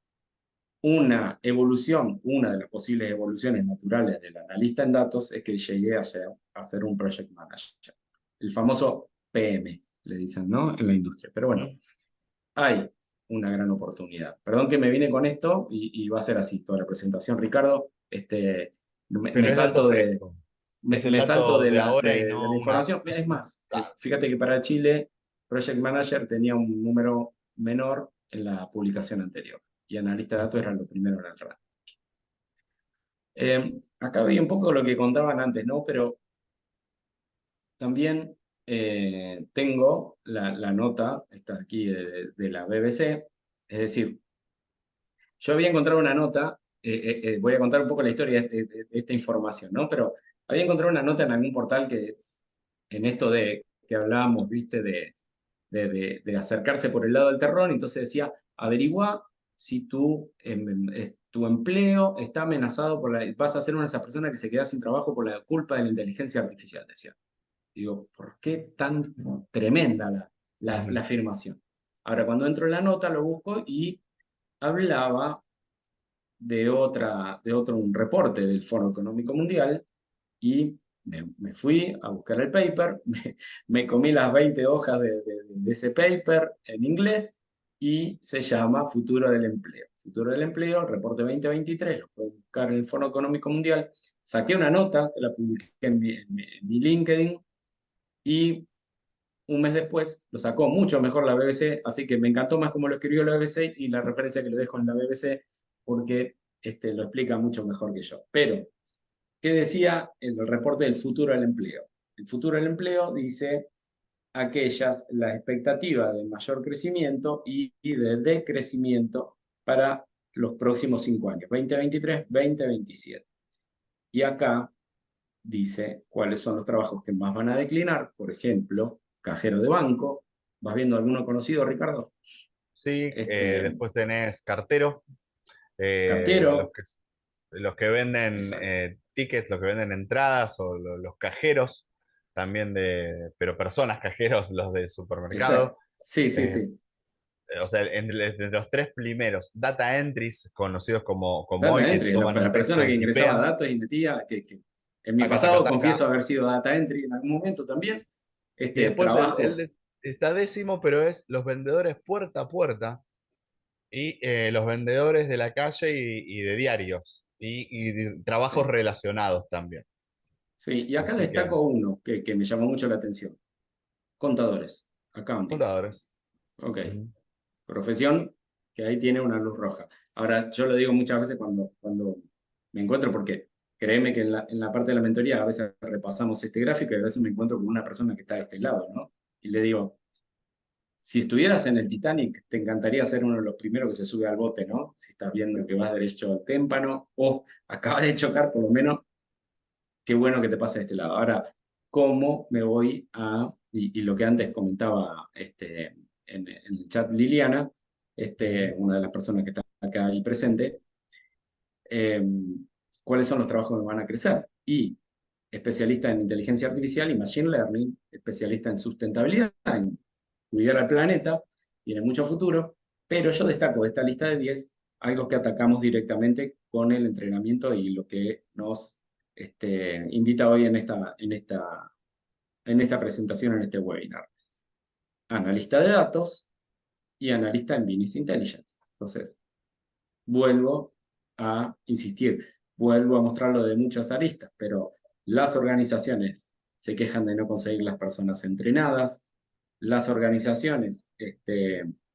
una evolución, una de las posibles evoluciones naturales del analista en datos es que llegué a ser un project manager. El famoso PM, le dicen, ¿no? En la industria. Pero bueno, hay una gran oportunidad. Perdón que me vine con esto y va a ser así toda la presentación, Ricardo. Me Pero es dato salto fresco. Es el me salto dato de ahora y de la no una... información. Es más, fíjate que para Chile, Project Manager tenía un número menor en la publicación anterior y analista de datos era lo primero en el ranking. Acá vi un poco lo que contaban antes, ¿no? Pero también tengo la nota, está aquí de la BBC, es decir, yo había encontrado una nota, voy a contar un poco la historia de esta información, ¿no? Pero había encontrado una nota en algún portal que en esto de que hablábamos, viste, de acercarse por el lado del terror, entonces decía, averigua si tu empleo está amenazado vas a ser una de esas personas que se queda sin trabajo por la culpa de la inteligencia artificial, decía. Digo, ¿por qué tan tremenda la Ujú. afirmación? Ahora, cuando entro en la nota, lo busco y hablaba de otro un reporte del Foro Económico Mundial y me fui a buscar el paper, me comí las 20 hojas de ese paper en inglés y se llama Futuro del Empleo. Futuro del Empleo, el reporte 2023, lo pueden buscar en el Foro Económico Mundial. Saqué una nota, que la publiqué en mi LinkedIn y un mes después lo sacó mucho mejor la BBC, así que me encantó más cómo lo escribió la BBC y la referencia que le dejo en la BBC porque lo explica mucho mejor que yo. Pero ¿qué decía en el reporte del futuro del empleo? El futuro del empleo dice la expectativas de mayor crecimiento y de decrecimiento para los próximos 5 años, 2023, 2027. Y acá dice cuáles son los trabajos que más van a declinar, por ejemplo, cajero de banco. ¿Vas viendo alguno conocido, Ricardo? Sí, Este, después tenés cartero, eh, los cartero, que, los que venden exacto. tickets, los que venden entradas o los cajeros también pero personas cajeros, los de Exacto. supermercado. Sí, sí, Eh, sí. o sea, entre los tres primeros, data entries, conocidos como Data hoy, que entry, toman un la texto persona que y ingresaba tipean, datos y metía, que en mi taca, taca, pasado taca. confieso haber sido data entry en algún momento también, Y después trabajos. está décimo, pero es los vendedores puerta a puerta y los vendedores de la calle y de diarios y de trabajos Sí, relacionados también. sí. Y acá Así que, destaco uno que me llamó mucho la atención. Contadores, accounting. contadores. Ok, Ujú. profesión que ahí tiene una luz roja. Ahora, yo lo digo muchas veces cuando me encuentro, porque créeme que en la parte de la mentoría a veces repasamos este gráfico y a veces me encuentro con una persona que está de este lado, ¿no? Y le digo, si estuvieras en el Titanic, te encantaría ser uno de los primeros que se sube al bote, ¿no? Si estás viendo que vas derecho al témpano o acabas de chocar, por lo menos, qué bueno que te pase de este lado. Ahora, ¿cómo me voy y lo que antes comentaba en el chat Liliana, Ujú. una de las personas que está acá ahí presente, eh, cuáles son los trabajos que van a crecer? Y especialista en inteligencia artificial y machine learning, especialista en sustentabilidad, en cuidar al planeta, tiene mucho futuro, pero yo destaco de esta lista de 10 algo que atacamos directamente con el entrenamiento y lo que nos invita hoy en esta presentación, en este webinar. Analista de datos y analista en Business Intelligence. Entonces, vuelvo a insistir, vuelvo a mostrarlo de muchas aristas, pero las organizaciones se quejan de no conseguir las personas entrenadas, las organizaciones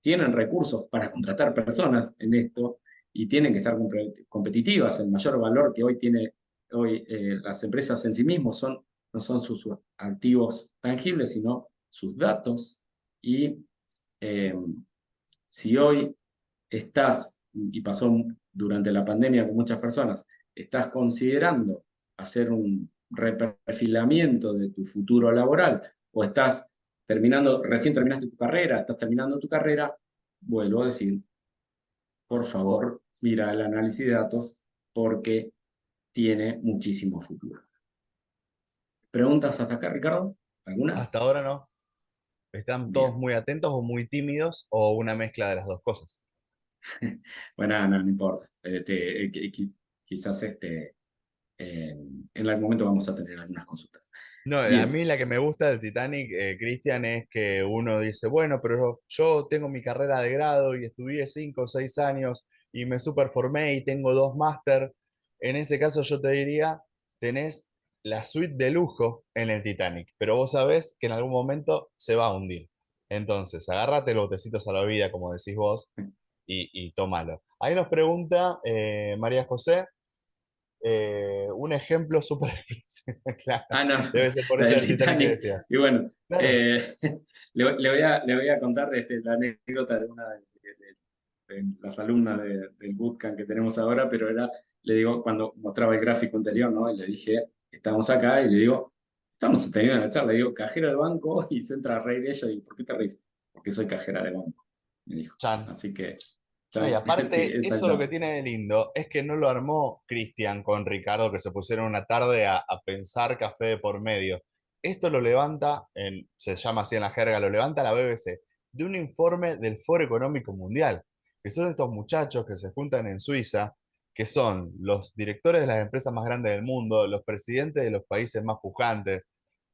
tienen recursos para contratar personas en esto y tienen que estar competitivas. El mayor valor que hoy tiene las empresas en sí mismos no son sus activos tangibles, sino sus datos. Y eh, si hoy estás, y pasó durante la pandemia con muchas personas, estás considerando hacer un reperfilamiento de tu futuro laboral o estás recién terminaste tu carrera, estás terminando tu carrera, vuelvo a decir, por favor, mira el análisis de datos porque tiene muchísimo futuro. ¿Preguntas hasta acá, Ricardo? ¿Alguna? Hasta ahora no. ¿Están todos Bien. muy atentos o muy tímidos o una mezcla de las dos cosas? Bueno, no, no importa. Quizás en algún momento vamos a tener algunas consultas. No, a Bien. mí la que me gusta del Titanic, Cristian, es que uno dice, bueno, pero yo tengo mi carrera de grado y estudié 5 o 6 años y me superformé y tengo 2 máster. En ese caso yo te diría, tenés la suite de lujo en el Titanic, pero vos sabés que en algún momento se va a hundir. Entonces, agárrate los botecitos a la vida, como decís vos, y tómalo. Ahí nos pregunta María José, un ejemplo súper claro, Ah, no, debe ser por la este del del Titanic que Titanic. decías. Y bueno, Claro, le voy a contar la anécdota de una de las alumnas del bootcamp que tenemos ahora, pero le digo, cuando mostraba el gráfico anterior, ¿no? Y le dije, estamos acá, y le digo, estamos teniendo una charla, le digo, cajera de banco, y se entra a reír ella, y ¿por qué te reís? Porque soy cajera de banco, me dijo. Chan. Así que, No, y Chan, sí, aparte, eso lo que exactamente. tiene de lindo es que no lo armó Cristian con Ricardo, que se pusieron una tarde a pensar café de por medio. Esto lo levanta, se llama así en la jerga, lo levanta la BBC, de un informe del Foro Económico Mundial, que son estos muchachos que se juntan en Suiza, que son los directores de las empresas más grandes del mundo, los presidentes de los países más pujantes,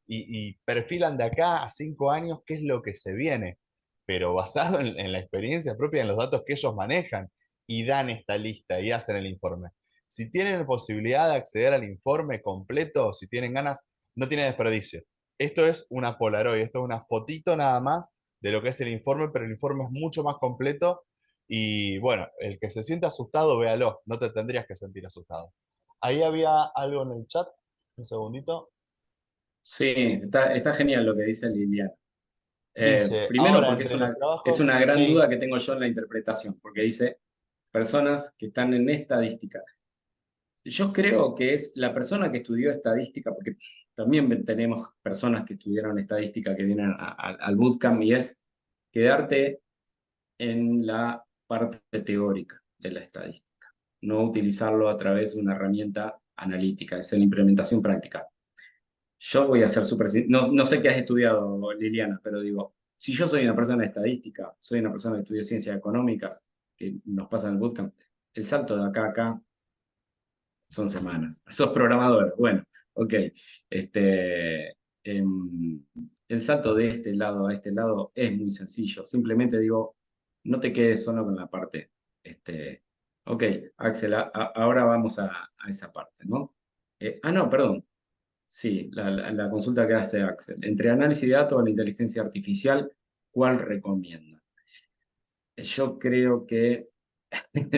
y perfilan de acá a 5 años qué es lo que se viene, pero basado en la experiencia propia, en los datos que ellos manejan, y dan esta lista y hacen el informe. Si tienen la posibilidad de acceder al informe completo, si tienen ganas, no tiene desperdicio. Esto es una Polaroid, esto es una fotito nada más de lo que es el informe, pero el informe es mucho más completo y bueno, el que se sienta asustado, véalo, no te tendrías que sentir asustado. Ahí había algo en el chat, un segundito. Sí, está genial lo que dice Liliana. Dice, Primero, ahora porque entre los es trabajos, una gran sí, duda que tengo yo en la interpretación, porque dice personas que están en estadística. Yo creo que es la persona que estudió estadística, porque también tenemos personas que estudiaron estadística que vienen al bootcamp, y es quedarte en la parte teórica de la estadística, no utilizarlo a través de una herramienta analítica, es en la implementación práctica. Yo voy a ser súper... No sé qué has estudiado, Liliana, pero digo, si yo soy una persona de estadística, soy una persona que estudia ciencias económicas, que nos pasa en el bootcamp, el salto de acá a acá son semanas. Sos programador, bueno, ok. Em, el salto de este lado a este lado es muy sencillo. Simplemente digo, no te quedes solo con la parte. Este, ok, Axel, ahora vamos a esa parte, ¿no? No, perdón. Sí, la consulta que hace Axel. Entre análisis de datos o la inteligencia artificial, ¿cuál recomienda? Yo creo que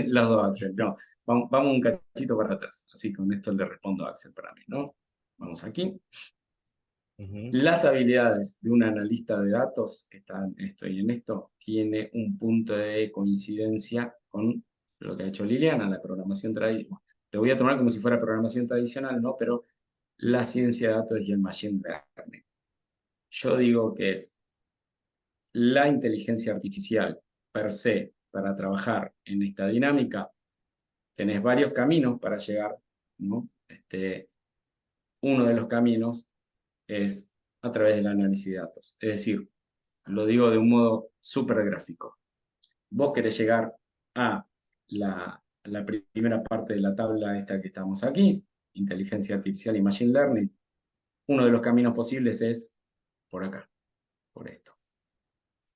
los dos, Axel. No, vamos un cachito para atrás. Así con esto le respondo a Axel para mí, ¿no? Vamos aquí. ujú, Las habilidades de un analista de datos, que está en esto y en esto, tiene un punto de coincidencia con lo que ha hecho Liliana, la programación tradicional. Te voy a tomar como si fuera programación tradicional, ¿no? Pero la ciencia de datos y el machine learning. Yo digo que es la inteligencia artificial per se para trabajar en esta dinámica. Tenés varios caminos para llegar, ¿no? Uno de los caminos es a través del análisis de datos. Es decir, lo digo de un modo súper gráfico. Vos querés llegar a la primera parte de la tabla esta que estamos aquí, inteligencia artificial y machine learning. Uno de los caminos posibles es por acá, por esto.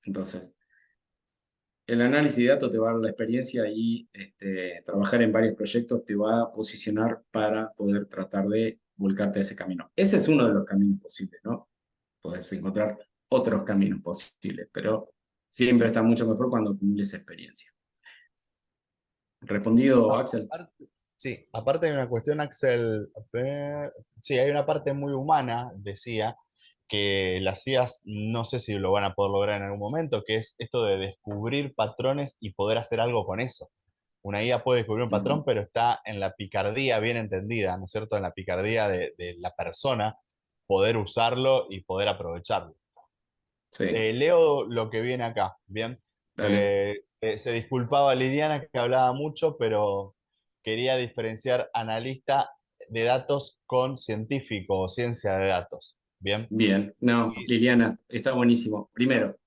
Entonces, el análisis de datos te va a dar la experiencia y trabajar en varios proyectos te va a posicionar para poder tratar de volcarte a ese camino. Ese es uno de los caminos posibles, ¿no? Puedes encontrar otros caminos posibles, pero siempre está mucho mejor cuando acumules experiencia. ¿Respondido, Axel? sí, aparte de una cuestión, Axel, sí, hay una parte muy humana, decía, que las IAs no sé si lo van a poder lograr en algún momento, que es esto de descubrir patrones y poder hacer algo con eso. Una IA puede descubrir un patrón, Ujú. pero está en la picardía bien entendida, ¿no es cierto? En la picardía de la persona, poder usarlo y poder aprovecharlo. Sí, Leo lo que viene acá, ¿bien? dale. Se disculpaba Liliana que hablaba mucho, pero quería diferenciar analista de datos con científico o ciencia de datos. Bien. Bien, no, Y- Liliana, está buenísimo. Primero,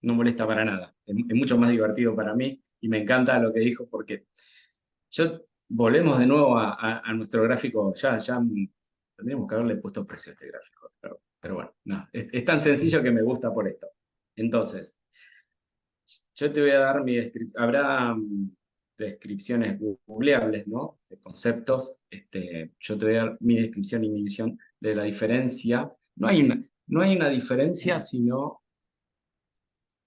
no molesta para nada. Es mucho más divertido para mí y me encanta lo que dijo porque volvemos de nuevo a nuestro gráfico. Ya tendríamos que haberle puesto precio a este gráfico, pero bueno, no, es tan sencillo que me gusta por esto. Entonces, yo te voy a dar mi descripción. Habrá descripciones googleables, ¿no? De conceptos. Yo te voy a dar mi descripción y mi visión de la diferencia. No hay una diferencia, sino.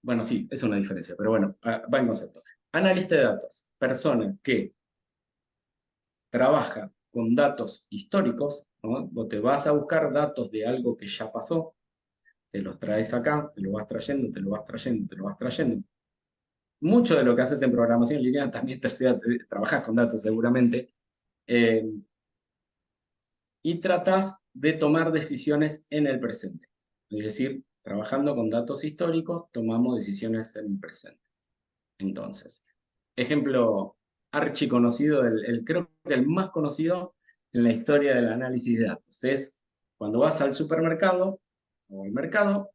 Bueno, sí, es una diferencia, pero bueno, va en concepto. Analista de datos, persona que trabaja con datos históricos, ¿no? Vos te vas a buscar datos de algo que ya pasó, te los traes acá, te lo vas trayendo, te lo vas trayendo, te lo vas trayendo. Mucho de lo que haces en programación lineal también trabajas con datos seguramente, eh, y tratas de tomar decisiones en el presente. Es decir, trabajando con datos históricos, tomamos decisiones en el presente. Entonces, ejemplo archiconocido, creo que el más conocido en la historia del análisis de datos, es cuando vas al supermercado o al mercado,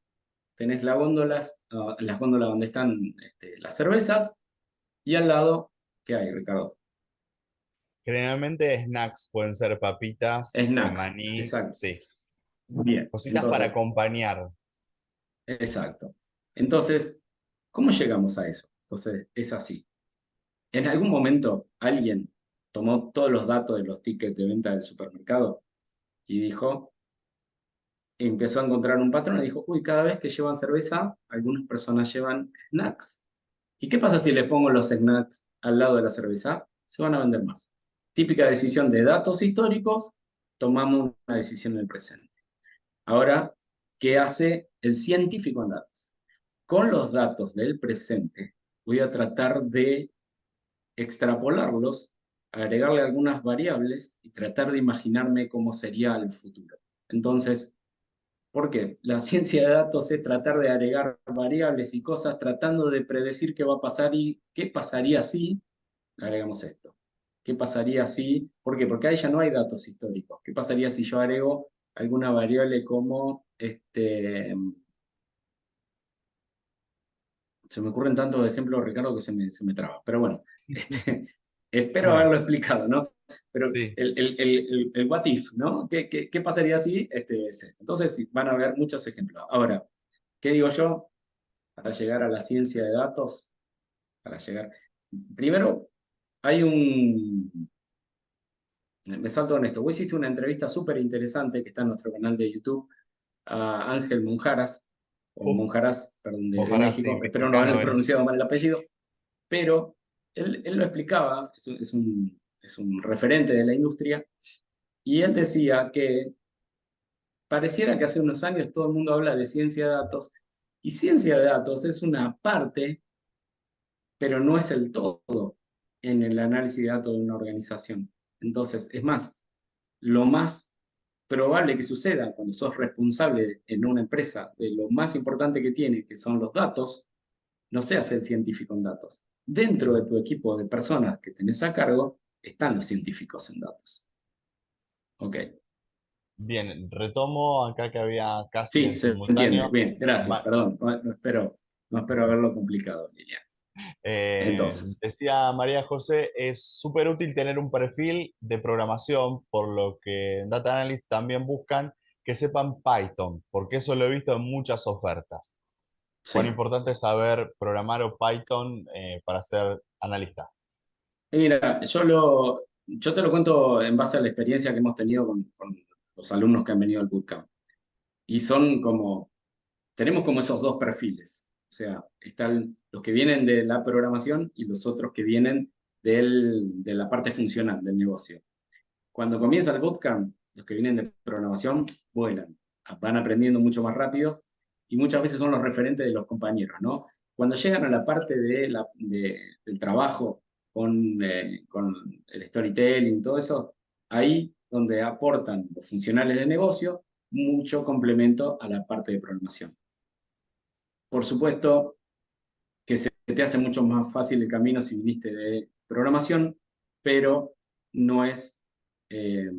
tenés las góndolas donde están las cervezas, y al lado, ¿qué hay, Ricardo? Generalmente snacks pueden ser papitas, Snacks, maní, exacto. sí. Bien, Cositas para entonces, acompañar. exacto. Entonces, ¿cómo llegamos a eso? Entonces, es así. En algún momento alguien tomó todos los datos de los tickets de venta del supermercado y empezó a encontrar un patrón y dijo, uy, cada vez que llevan cerveza, algunas personas llevan snacks. ¿Y qué pasa si le pongo los snacks al lado de la cerveza? Se van a vender más. Típica decisión de datos históricos, tomamos una decisión en el presente. Ahora, ¿qué hace el científico en datos? Con los datos del presente, voy a tratar de extrapolarlos, agregarle algunas variables y tratar de imaginarme cómo sería el futuro. Entonces, ¿por qué? La ciencia de datos es tratar de agregar variables y cosas tratando de predecir qué va a pasar y qué pasaría si agregamos esto. ¿Qué pasaría si? ¿Por qué? Porque ahí ya no hay datos históricos. ¿Qué pasaría si yo agrego alguna variable como se me ocurren tantos ejemplos, Ricardo, que se me traba. Pero bueno, espero Bueno, haberlo explicado, ¿no? Pero sí. el what if, ¿no? ¿Qué pasaría si es esto? Entonces, sí, van a haber muchos ejemplos. Ahora, ¿qué digo yo? Para llegar a la ciencia de datos, para llegar. Primero, hay un. Me salto en esto. Vos hiciste una entrevista súper interesante que está en nuestro canal de YouTube a Ángel Monjaras, o Uf, Monjaras, perdón, de ojalá sí, México. Espero no mexicano haberle él. pronunciado mal el apellido, pero él lo explicaba, es un referente de la industria, y él decía que pareciera que hace unos años todo el mundo habla de ciencia de datos, y ciencia de datos es una parte, pero no es el todo en el análisis de datos de una organización. Entonces, es más, lo más probable que suceda cuando sos responsable en una empresa de lo más importante que tiene, que son los datos, no seas el científico en datos. Dentro de tu equipo de personas que tenés a cargo están los científicos en datos. Ok. Bien, retomo acá que había casi Sí, en se entiende. simultáneo. Bien, gracias. Ma- Perdón, no espero haberlo complicado, Lilian. Entonces, Decía María José, es súper útil tener un perfil de programación, por lo que en Data Analyst también buscan que sepan Python, porque eso lo he visto en muchas ofertas. Cuán sí. importante es saber programar o Python para ser analista. Y mira, yo te lo cuento en base a la experiencia que hemos tenido con los alumnos que han venido al bootcamp. Y tenemos como esos dos perfiles. O sea, están los que vienen de la programación y los otros que vienen de la parte funcional del negocio. Cuando comienza el bootcamp, los que vienen de programación vuelan, van aprendiendo mucho más rápido y muchas veces son los referentes de los compañeros, ¿no? Cuando llegan a la parte del trabajo con el storytelling, todo eso, ahí donde aportan los funcionales de negocio mucho complemento a la parte de programación. Por supuesto que se te hace mucho más fácil el camino si viniste de programación, pero no es eh,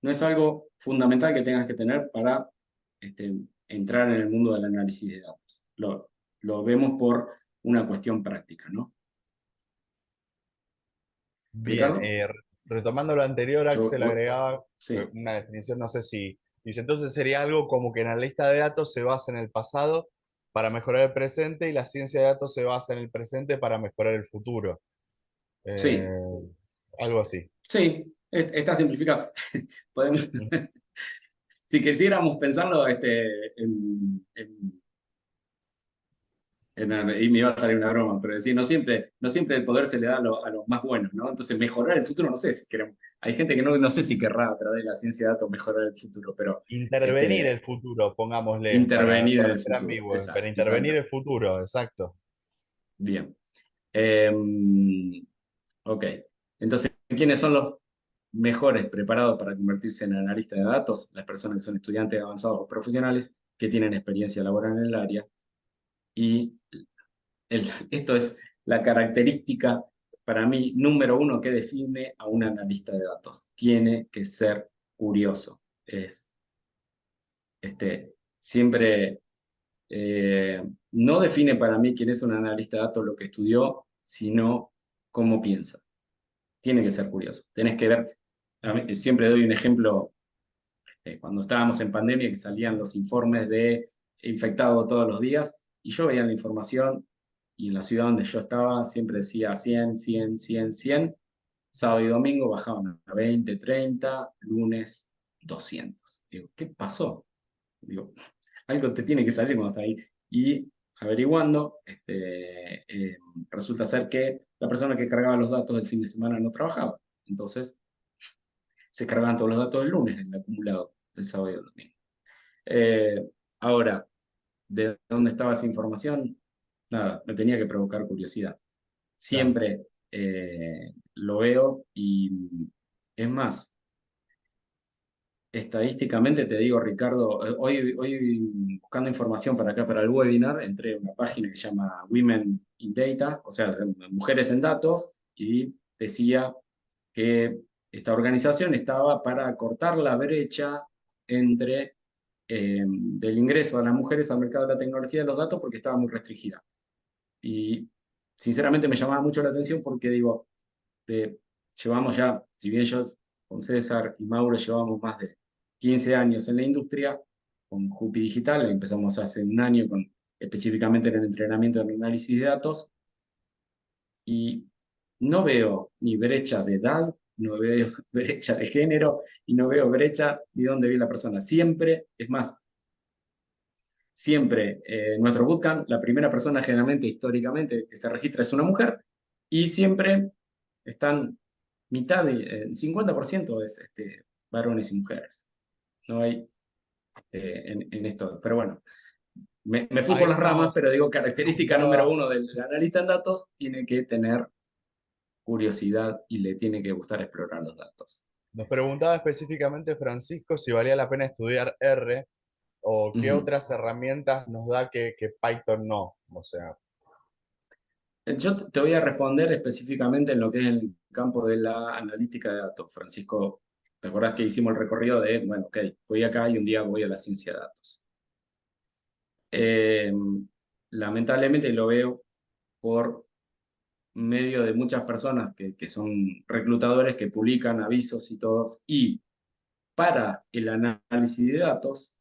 no es algo fundamental que tengas que tener para este, entrar en el mundo del análisis de datos. Lo vemos por una cuestión práctica, ¿no? Bien, Ricardo, retomando lo anterior, yo, Axel agregaba sí, una definición, no sé si dice, entonces sería algo como que en la lista de datos se basa en el pasado para mejorar el presente y la ciencia de datos se basa en el presente para mejorar el futuro. sí, Eh, algo así. sí, está simplificado. Podemos, si quisiéramos pensarlo y me iba a salir una broma, pero decir, no siempre el poder se le da a los más buenos, ¿no? Entonces, mejorar el futuro, no sé si queremos. Hay gente que no sé si querrá a través de la ciencia de datos mejorar el futuro, pero Intervenir el este, futuro, pongámosle, intervenir en para el ser futuro. ambiguo, para Exacto, intervenir exacto. el futuro, exacto. Bien. Ok. Entonces, ¿quiénes son los mejores preparados para convertirse en analistas de datos? Las personas que son estudiantes avanzados o profesionales que tienen experiencia laboral en el área. Y esto es la característica, para mí, número uno que define a un analista de datos. Tiene que ser curioso. Siempre no define para mí quién es un analista de datos lo que estudió, sino cómo piensa. Tiene que ser curioso. Tenés que ver, siempre doy un ejemplo, cuando estábamos en pandemia que salían los informes de infectados todos los días, y yo veía la información y en la ciudad donde yo estaba siempre decía 100, 100, 100, 100, sábado y domingo bajaban a 20, 30, lunes 200. Digo, ¿qué pasó? Digo, algo te tiene que salir cuando está ahí. Y averiguando, resulta ser que la persona que cargaba los datos del fin de semana no trabajaba. Entonces, se cargaban todos los datos del lunes en el acumulado del sábado y el domingo. Eh, Ahora, ¿de dónde estaba esa información? Nada, me tenía que provocar curiosidad. Claro. Siempre lo veo y es más, estadísticamente te digo, Ricardo, hoy buscando información para acá, para el webinar, entré a una página que se llama Women in Data, o sea, Mujeres en Datos, y decía que esta organización estaba para cortar la brecha entre del ingreso de las mujeres al mercado de la tecnología de los datos porque estaba muy restringida. Y sinceramente me llamaba mucho la atención porque digo, de- llevamos ya, si bien yo con César y Mauro llevamos más de 15 años en la industria, con Jupi Digital, empezamos hace un año específicamente en el entrenamiento de análisis de datos, y no veo ni brecha de edad, no veo brecha de género, y no veo brecha de dónde vive la persona. Siempre, es más, siempre en nuestro bootcamp, la primera persona generalmente, históricamente, que se registra es una mujer, y siempre están mitad, el 50% es varones y mujeres. No hay en esto. Pero bueno, me fui por Ahí las ramas, nos pero digo, característica número preguntaba, uno del analista en datos, tiene que tener curiosidad y le tiene que gustar explorar los datos. nos preguntaba específicamente Francisco si valía la pena estudiar R o qué Ujú. otras herramientas nos da que Python no. O sea, Yo te voy a responder específicamente en lo que es el campo de la analítica de datos. Francisco, ¿te acordás que hicimos el recorrido de, bueno, ok, voy acá y un día voy a la ciencia de datos? Eh, Lamentablemente lo veo por medio de muchas personas que son reclutadores que publican avisos y todos. Y para el análisis de datos,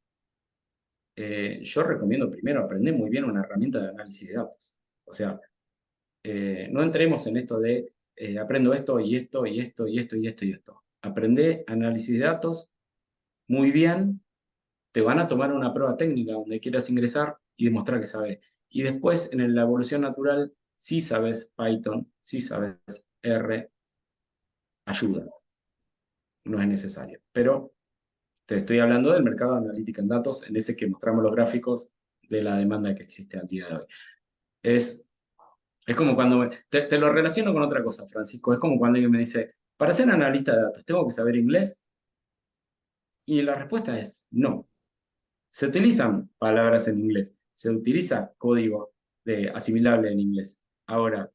yo recomiendo primero aprender muy bien una herramienta de análisis de datos. O sea, no entremos en esto de aprendo esto y esto y esto y esto y esto y esto. Aprende análisis de datos muy bien, te van a tomar una prueba técnica donde quieras ingresar y demostrar que sabes. Y después en la evolución natural, si sabes Python, si sabes R, ayuda, no es necesario. Pero te estoy hablando del mercado de analítica en datos, en ese que mostramos los gráficos de la demanda que existe al día de hoy. Es Es como cuando te lo relaciono con otra cosa, Francisco. Es como cuando alguien me dice, para ser analista de datos, ¿tengo que saber inglés? Y la respuesta es no. Se utilizan palabras en inglés, se utiliza código asimilable en inglés. Ahora,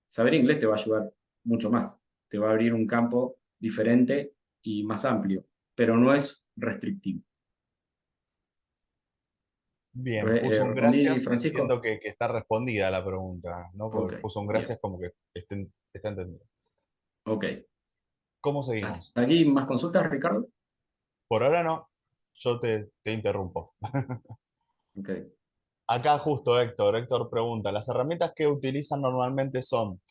saber inglés te va a ayudar mucho más, te va a abrir un campo diferente y más amplio, pero no es restrictivo. Bien, puso un ¿Respondí, gracias. Francisco? Entiendo que está respondida la pregunta, ¿no? Ok, Porque puso un bien, gracias como que está entendido. ok. ¿Cómo seguimos? ¿Hasta aquí más consultas, Ricardo? Por ahora no. Yo te interrumpo. Ok. Acá justo Héctor pregunta, las herramientas que utilizan normalmente son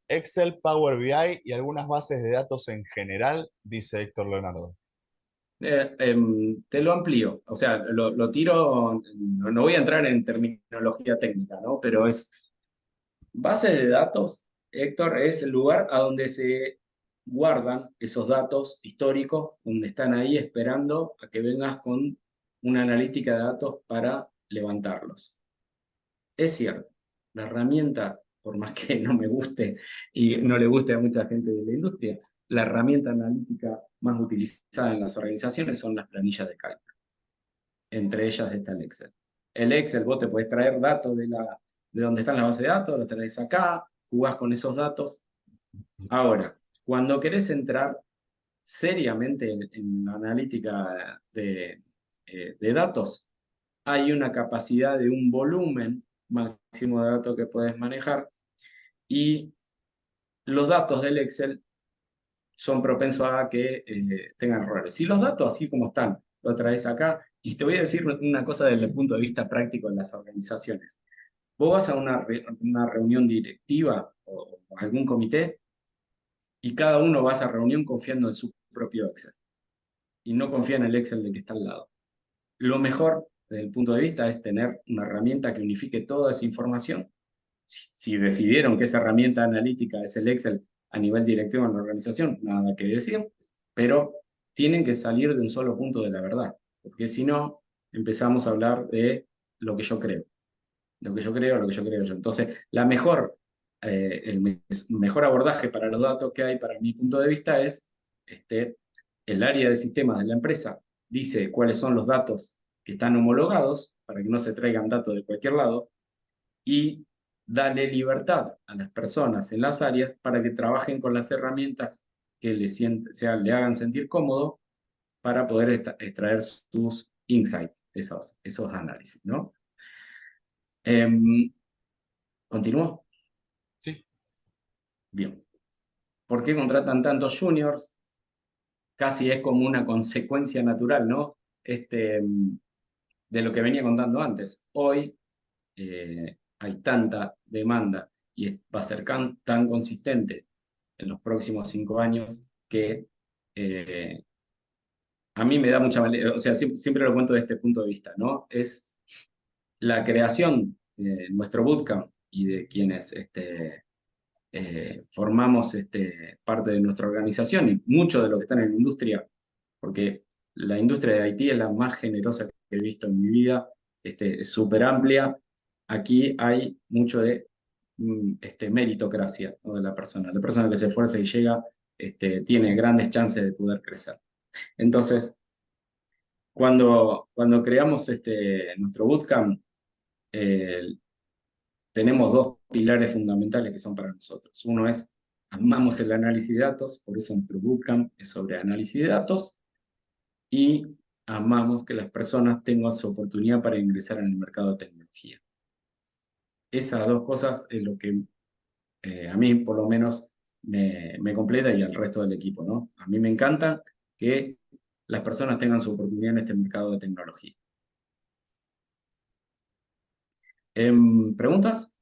Excel, Power BI y algunas bases de datos en general, dice Héctor Leonardo. Te lo amplío, o sea, lo tiro, no voy a entrar en terminología técnica, ¿no? Pero es base de datos, Héctor, es el lugar a donde se guardan esos datos históricos, donde están ahí esperando a que vengas con una analítica de datos para levantarlos. Es cierto, la herramienta, por más que no me guste y no le guste a mucha gente de la industria, la herramienta analítica más utilizada en las organizaciones son las planillas de cálculo. Entre ellas está el Excel. El Excel, vos te podés traer datos de donde están las bases de datos, los traes acá, jugás con esos datos. Ahora, cuando querés entrar seriamente en la analítica de datos, hay una capacidad de un volumen máximo de datos que puedes manejar y los datos del Excel son propensos a que tengan errores. Si los datos así como están, lo traes acá, y te voy a decir una cosa desde el punto de vista práctico en las organizaciones. Vos vas a una reunión directiva o algún comité y cada uno va a esa reunión confiando en su propio Excel y no confía en el Excel de que está al lado. Lo mejor desde el punto de vista es tener una herramienta que unifique toda esa información. Si decidieron que esa herramienta analítica es el Excel a nivel directivo en la organización, nada que decir, pero tienen que salir de un solo punto de la verdad, porque si no, empezamos a hablar de lo que yo creo, lo que yo creo, lo que yo creo yo. Entonces, el mejor abordaje para los datos que hay, para mi punto de vista, es el área de sistemas de la empresa dice cuáles son los datos que están homologados para que no se traigan datos de cualquier lado y darle libertad a las personas en las áreas para que trabajen con las herramientas que le hagan sentir cómodo para poder extraer sus insights, esos análisis, ¿no? ¿Continúo? Sí. Bien. ¿Por qué contratan tantos juniors? Casi es como una consecuencia natural, ¿no? De lo que venía contando antes. Hoy hay tanta demanda y va a ser tan consistente en los próximos 5 años que a mí me da mucha valía, o sea, siempre lo cuento desde este punto de vista, ¿no? Es la creación de nuestro bootcamp y de quienes formamos parte de nuestra organización y muchos de los que están en la industria, porque la industria de IT es la más generosa que he visto en mi vida, es súper amplia. Aquí hay mucho de meritocracia, ¿no? De la persona. La persona que se esfuerza y llega tiene grandes chances de poder crecer. Entonces, cuando creamos nuestro bootcamp, eh, tenemos dos pilares fundamentales que son para nosotros. Uno es, amamos el análisis de datos, por eso nuestro bootcamp es sobre análisis de datos, y amamos que las personas tengan su oportunidad para ingresar en el mercado de tecnología. Esas dos cosas es lo que a mí, por lo menos, me completa y al resto del equipo, ¿no? A mí me encanta que las personas tengan su oportunidad en este mercado de tecnología. ¿Preguntas?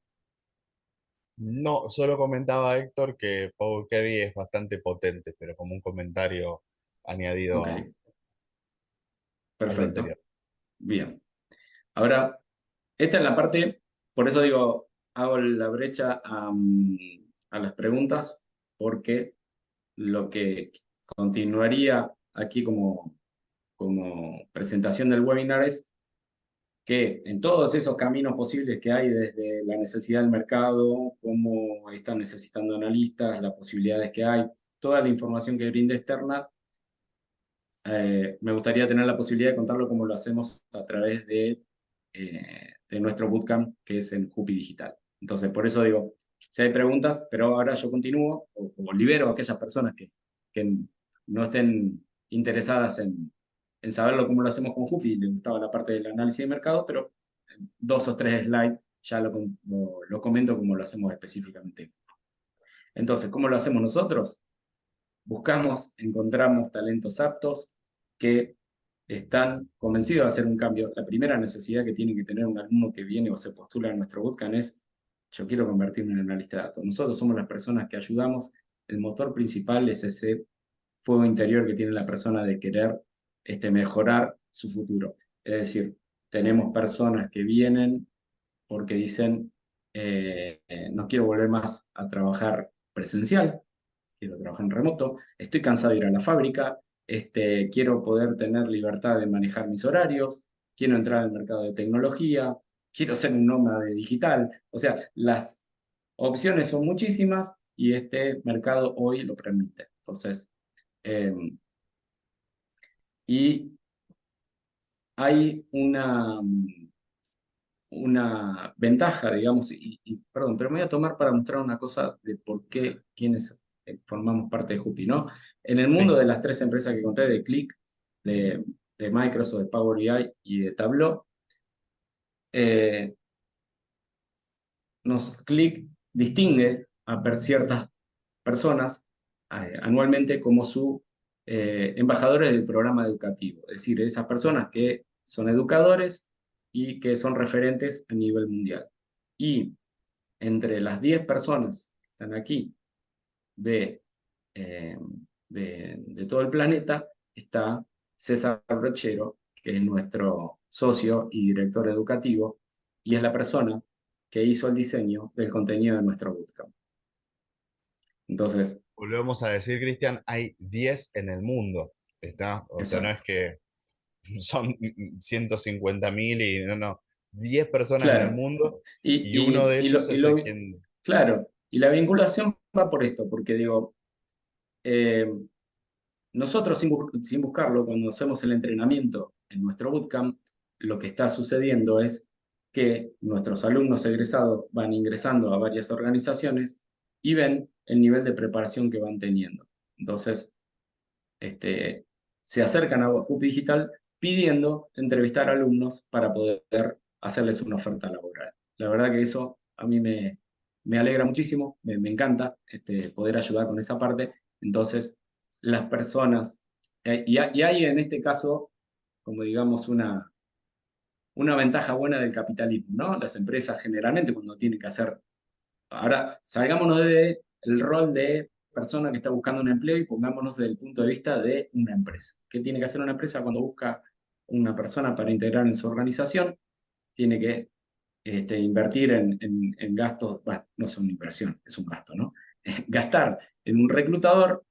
No, solo comentaba Héctor que Power Query es bastante potente, pero como un comentario añadido Ok, a lo perfecto. anterior. Bien. Ahora, esta es la parte, por eso digo, hago la brecha a las preguntas, porque lo que continuaría aquí como presentación del webinar es que en todos esos caminos posibles que hay, desde la necesidad del mercado, cómo están necesitando analistas, las posibilidades que hay, toda la información que brinda externa, me gustaría tener la posibilidad de contarlo como lo hacemos a través de nuestro bootcamp, que es en Jupi Digital. Entonces, por eso digo, si hay preguntas, pero ahora yo continúo o libero a aquellas personas que no estén interesadas en saberlo cómo lo hacemos con Jupi, le gustaba la parte del análisis de mercado, pero en 2 o 3 slides ya lo comento como lo hacemos específicamente. Entonces, ¿cómo lo hacemos nosotros? Buscamos, encontramos talentos aptos que están convencidos de hacer un cambio. La primera necesidad que tiene que tener un alumno que viene o se postula a nuestro bootcamp es: yo quiero convertirme en analista de datos. Nosotros somos las personas que ayudamos. El motor principal es ese fuego interior que tiene la persona de querer mejorar su futuro. Es decir, tenemos personas que vienen porque dicen, no quiero volver más a trabajar presencial, quiero trabajar en remoto, estoy cansado de ir a la fábrica, quiero poder tener libertad de manejar mis horarios, quiero entrar al mercado de tecnología, quiero ser un nómade digital. O sea, las opciones son muchísimas y este mercado hoy lo permite. Entonces, eh, y hay una ventaja, digamos, perdón, pero me voy a tomar para mostrar una cosa de por qué quienes formamos parte de Jupi, ¿no? En el mundo Sí. de las 3 empresas que conté, de Click, de Microsoft, de Power BI y de Tableau, eh, Click distingue a ciertas personas anualmente como sus embajadores del programa educativo, es decir, esas personas que son educadores y que son referentes a nivel mundial. Y entre las 10 personas que están aquí de, eh, de todo el planeta está César Brochero, que es nuestro socio y director educativo, y es la persona que hizo el diseño del contenido de nuestro bootcamp. Entonces, Volvemos a decir, Cristian, hay 10 en el mundo. ¿Está? O sea, no es exacto. que son 150.000 y no, no. 10 personas en el Claro. mundo Y, y uno de y ellos lo, y es lo- el quien... claro, y la vinculación va por esto, porque digo, eh, nosotros sin buscarlo, cuando hacemos el entrenamiento en nuestro bootcamp, lo que está sucediendo es que nuestros alumnos egresados van ingresando a varias organizaciones y ven el nivel de preparación que van teniendo. Entonces, se acercan a Jupi Digital pidiendo entrevistar a alumnos para poder hacerles una oferta laboral. La verdad que eso a mí me alegra muchísimo, me encanta poder ayudar con esa parte. Entonces, las personas, y hay en este caso, como digamos, una ventaja buena del capitalismo, ¿no? Las empresas generalmente cuando tienen que hacer. Ahora, salgámonos del rol de persona que está buscando un empleo y pongámonos desde el punto de vista de una empresa. ¿Qué tiene que hacer una empresa cuando busca una persona para integrar en su organización? Tiene que invertir en gastos, bueno, no es una inversión, es un gasto, ¿no? Gastar en un reclutador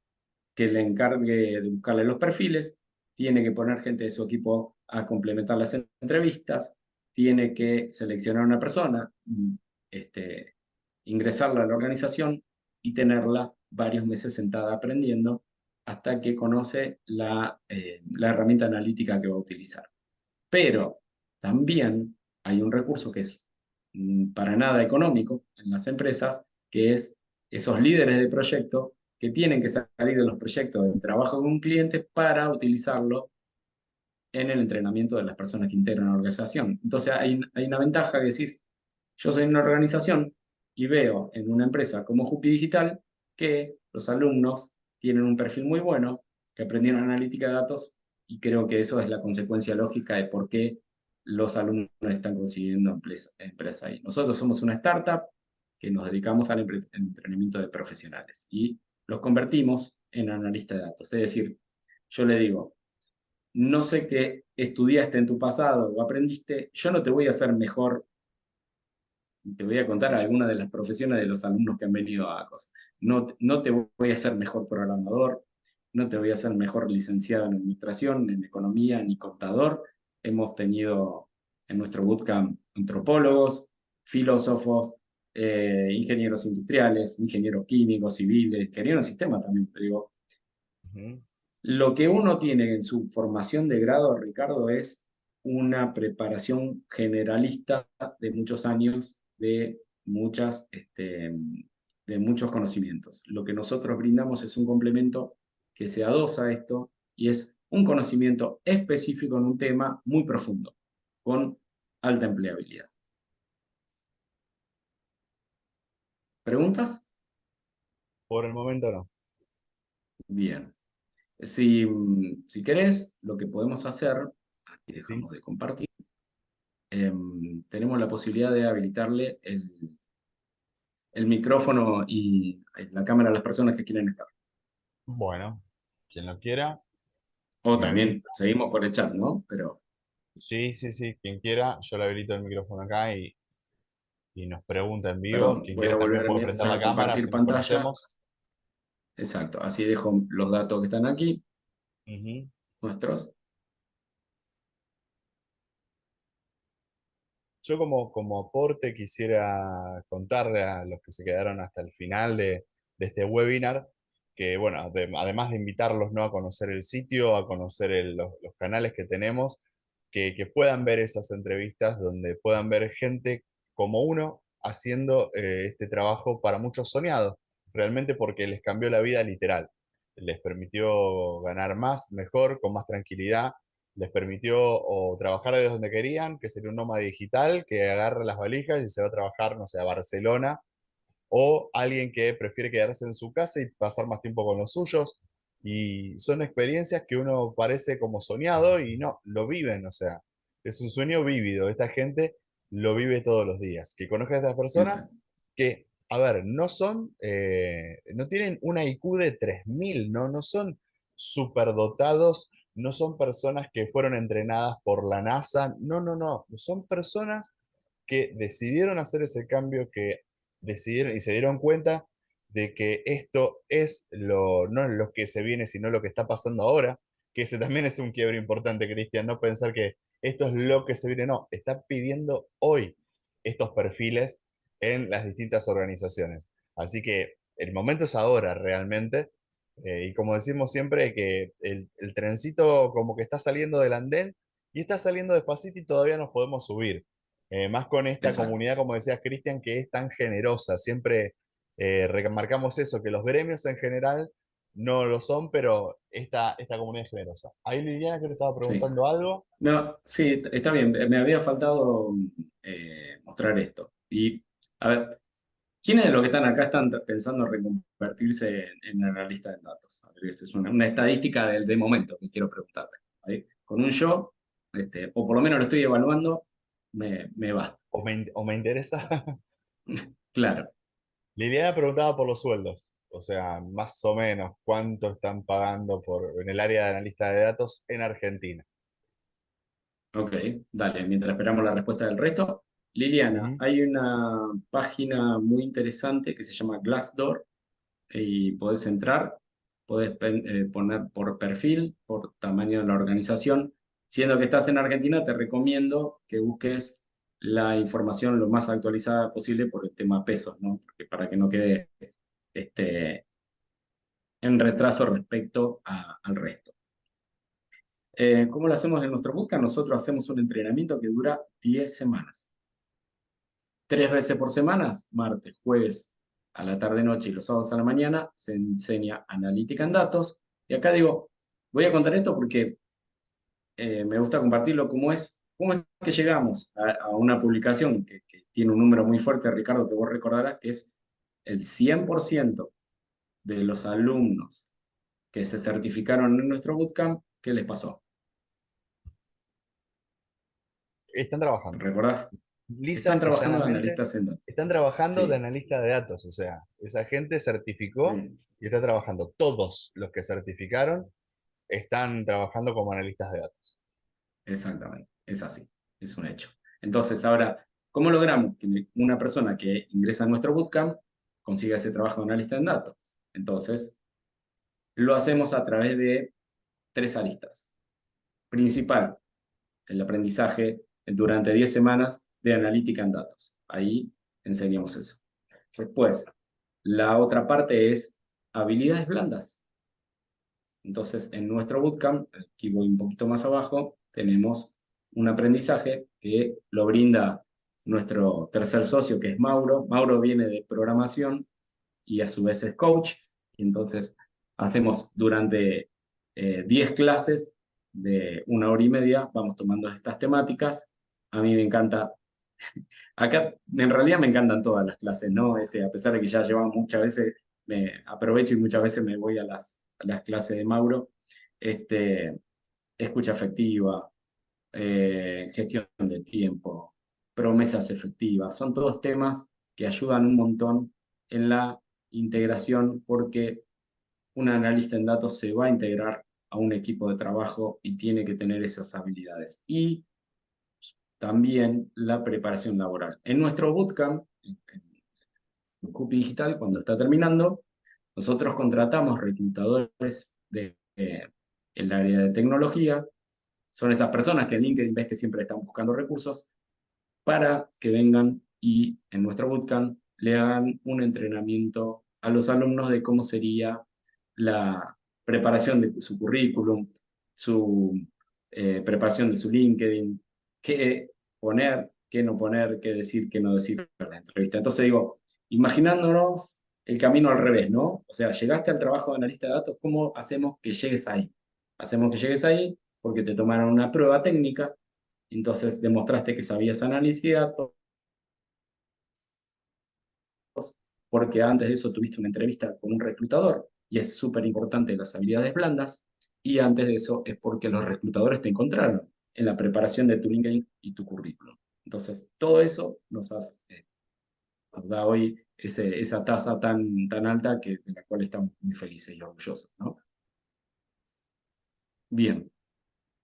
que le encargue de buscarle los perfiles, tiene que poner gente de su equipo a complementar las entrevistas, tiene que seleccionar a una persona, este, ingresarla a la organización y tenerla varios meses sentada aprendiendo hasta que conoce la herramienta analítica que va a utilizar. Pero también hay un recurso que es para nada económico en las empresas, que es esos líderes de proyecto que tienen que salir de los proyectos de trabajo con un cliente para utilizarlo en el entrenamiento de las personas que integran la organización. Entonces hay una ventaja que decís, yo soy una organización y veo en una empresa como Jupi Digital que los alumnos tienen un perfil muy bueno, que aprendieron analítica de datos y creo que eso es la consecuencia lógica de por qué los alumnos están consiguiendo empresa ahí. Nosotros somos una startup que nos dedicamos al entrenamiento de profesionales y los convertimos en analistas de datos. Es decir, yo le digo, no sé qué estudiaste en tu pasado o aprendiste, yo no te voy a hacer mejor, te voy a contar algunas de las profesiones de los alumnos que han venido a ACOS. No te voy a hacer mejor programador, no te voy a hacer mejor licenciado en administración, en economía, ni contador. Hemos tenido en nuestro bootcamp antropólogos, filósofos, ingenieros industriales, ingenieros químicos, civiles, ingenieros en sistemas también, te digo. Ujú. Lo que uno tiene en su formación de grado, Ricardo, es una preparación generalista de muchos años, de muchos conocimientos. Lo que nosotros brindamos es un complemento que se adosa a esto y es un conocimiento específico en un tema muy profundo, con alta empleabilidad. ¿Preguntas? Por el momento no. Bien. Si querés, lo que podemos hacer, aquí ¿Sí? dejamos de compartir, tenemos la posibilidad de habilitarle el micrófono y la cámara a las personas que quieren estar. Bueno, quien lo quiera, O me también avisa. seguimos por el chat, ¿no? Pero, Sí, sí, sí, quien quiera, yo le habilito el micrófono acá y nos pregunta en vivo. perdón, Quien voy quiera a también volver puede prender la a cámara, compartir así nos pantalla. conocemos. Exacto, así dejo los datos que están aquí, Ujú. nuestros. Yo como aporte quisiera contarle a los que se quedaron hasta el final de este webinar, que bueno, además de invitarlos, ¿no?, a conocer el sitio, a conocer los canales que tenemos, que puedan ver esas entrevistas donde puedan ver gente como uno haciendo este trabajo para muchos soñados, realmente porque les cambió la vida literal, les permitió ganar más, mejor, con más tranquilidad, les permitió o trabajar desde donde querían, que sería un nómada digital, que agarra las valijas y se va a trabajar, no sé, a Barcelona, o alguien que prefiere quedarse en su casa y pasar más tiempo con los suyos. Y son experiencias que uno parece como soñado y no, lo viven, o sea, es un sueño vívido. Esta gente lo vive todos los días. Que conozca a estas personas Exacto. que, a ver, no son, no tienen una IQ de 3000, ¿no? No son superdotados, no son personas que fueron entrenadas por la NASA, no, no, no, son personas que decidieron hacer ese cambio, que decidieron y se dieron cuenta de que esto es no es lo que se viene, sino lo que está pasando ahora, que ese también es un quiebre importante, Cristian, no pensar que esto es lo que se viene, no, está pidiendo hoy estos perfiles en las distintas organizaciones. Así que el momento es ahora realmente, y como decimos siempre, que el trencito como que está saliendo del andén y está saliendo despacito y todavía nos podemos subir. Más con esta Exacto. comunidad, como decía Cristian, que es tan generosa. Siempre remarcamos eso, que los gremios en general no lo son, pero esta comunidad es generosa. Ahí Liliana que le estaba Sí. preguntando algo. No, sí, está bien. Me había faltado mostrar esto. Y, a ver, ¿quiénes de los que están acá están pensando en reconvertirse en analista de datos? A ver, esa es una estadística de momento que quiero preguntarle. ¿Ahí? Con un yo, o por lo menos lo estoy evaluando, me basta. O me interesa. Claro. Liliana preguntaba por los sueldos. O sea, más o menos, ¿cuánto están pagando en el área de analista de datos en Argentina? Ok, dale, mientras esperamos la respuesta del resto. Liliana, Ujú. hay una página muy interesante que se llama Glassdoor y podés entrar, podés poner por perfil, por tamaño de la organización. Siendo que estás en Argentina, te recomiendo que busques la información lo más actualizada posible por el tema pesos, ¿no? Porque para que no quede este, en retraso respecto al resto. ¿Cómo lo hacemos en nuestro bootcamp? Nosotros hacemos un entrenamiento que dura 10 semanas. 3 veces por semana, martes, jueves a la tarde-noche y los sábados a la mañana, se enseña analítica en datos. Y acá digo, voy a contar esto porque me gusta compartirlo cómo es que llegamos a una publicación que tiene un número muy fuerte, Ricardo, que vos recordarás, que es el 100% de los alumnos que se certificaron en nuestro bootcamp, ¿qué les pasó? Están trabajando. ¿Recordás? Están Lisa y trabajando de llanamente, analistas en datos. están trabajando de Sí, analista de datos. O sea, esa gente certificó sí, y está trabajando. Todos los que certificaron están trabajando como analistas de datos. exactamente. Es así, es un hecho. Entonces, ahora, ¿cómo logramos que una persona que ingresa a nuestro bootcamp consiga ese trabajo de analista en datos? Entonces, lo hacemos a través de 3 aristas. Principal, el aprendizaje durante 10 semanas de analítica en datos. Ahí enseñamos eso. Después, la otra parte es habilidades blandas. Entonces, en nuestro bootcamp, aquí voy un poquito más abajo, tenemos un aprendizaje que lo brinda nuestro tercer socio, que es Mauro. Mauro viene de programación y a su vez es coach. Y entonces, hacemos durante 10 clases de 1 hora y media, vamos tomando estas temáticas. A mí me encanta, acá en realidad me encantan todas las clases, ¿no? A pesar de que ya llevamos muchas veces, me aprovecho y muchas veces me voy a las clases de Mauro. Este, escucha afectiva, gestión de tiempo, promesas efectivas, son todos temas que ayudan un montón en la integración porque un analista en datos se va a integrar a un equipo de trabajo y tiene que tener esas habilidades. Y también la preparación laboral. En nuestro bootcamp, en Cupi Digital, cuando está terminando, nosotros contratamos reclutadores el área de tecnología. Son esas personas que en LinkedIn ves que siempre están buscando recursos para que vengan y en nuestro bootcamp le hagan un entrenamiento a los alumnos de cómo sería la preparación de su currículum, su preparación de su LinkedIn, qué poner, qué no poner, qué decir, qué no decir en la entrevista. Entonces digo, imaginándonos el camino al revés, ¿no? O sea, llegaste al trabajo de analista de datos, ¿cómo hacemos que llegues ahí? Hacemos que llegues ahí porque te tomaron una prueba técnica, entonces demostraste que sabías análisis de datos, porque antes de eso tuviste una entrevista con un reclutador y es súper importante las habilidades blandas, y antes de eso es porque los reclutadores te encontraron en la preparación de tu LinkedIn y tu currículum. Entonces, todo eso nos da hoy esa tasa tan alta de la cual estamos muy felices y orgullosos, ¿no? Bien,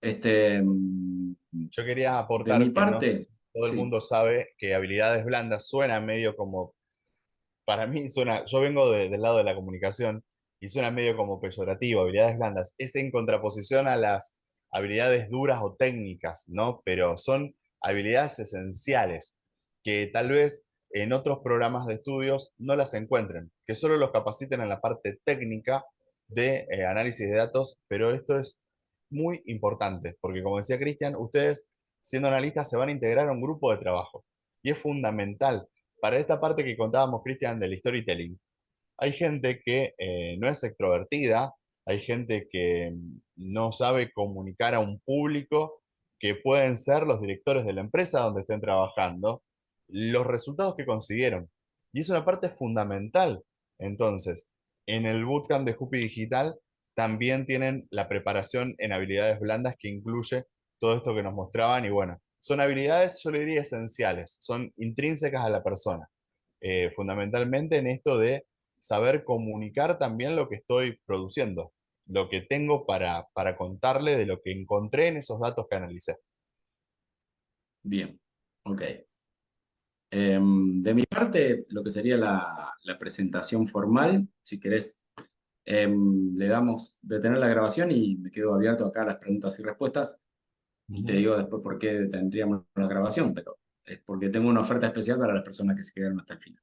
este, mm, Yo quería de mi aportar que no sé parte, si todo el sí, mundo sabe que habilidades blandas suena medio como, para mí suena, yo vengo del lado de la comunicación y suena medio como peyorativo, habilidades blandas. Es en contraposición a las habilidades duras o técnicas, ¿no? Pero son habilidades esenciales que tal vez en otros programas de estudios no las encuentren, que solo los capaciten en la parte técnica de análisis de datos, pero esto es muy importante, porque como decía Cristian, ustedes siendo analistas se van a integrar a un grupo de trabajo y es fundamental para esta parte que contábamos, Cristian, del storytelling. Hay gente que no es extrovertida, hay gente que no sabe comunicar a un público, que pueden ser los directores de la empresa donde estén trabajando, los resultados que consiguieron. Y es una parte fundamental. Entonces, en el bootcamp de Jupi Digital también tienen la preparación en habilidades blandas que incluye todo esto que nos mostraban y bueno, son habilidades, yo le diría, esenciales, son intrínsecas a la persona. Fundamentalmente en esto de saber comunicar también lo que estoy produciendo, lo que tengo para contarle de lo que encontré en esos datos que analicé. bien, ok. De mi parte, lo que sería la presentación formal, si querés, le damos detener la grabación y me quedo abierto acá a las preguntas y respuestas y te Ujú. digo después por qué tendríamos la grabación, pero es porque tengo una oferta especial para las personas que se quedaron hasta el final.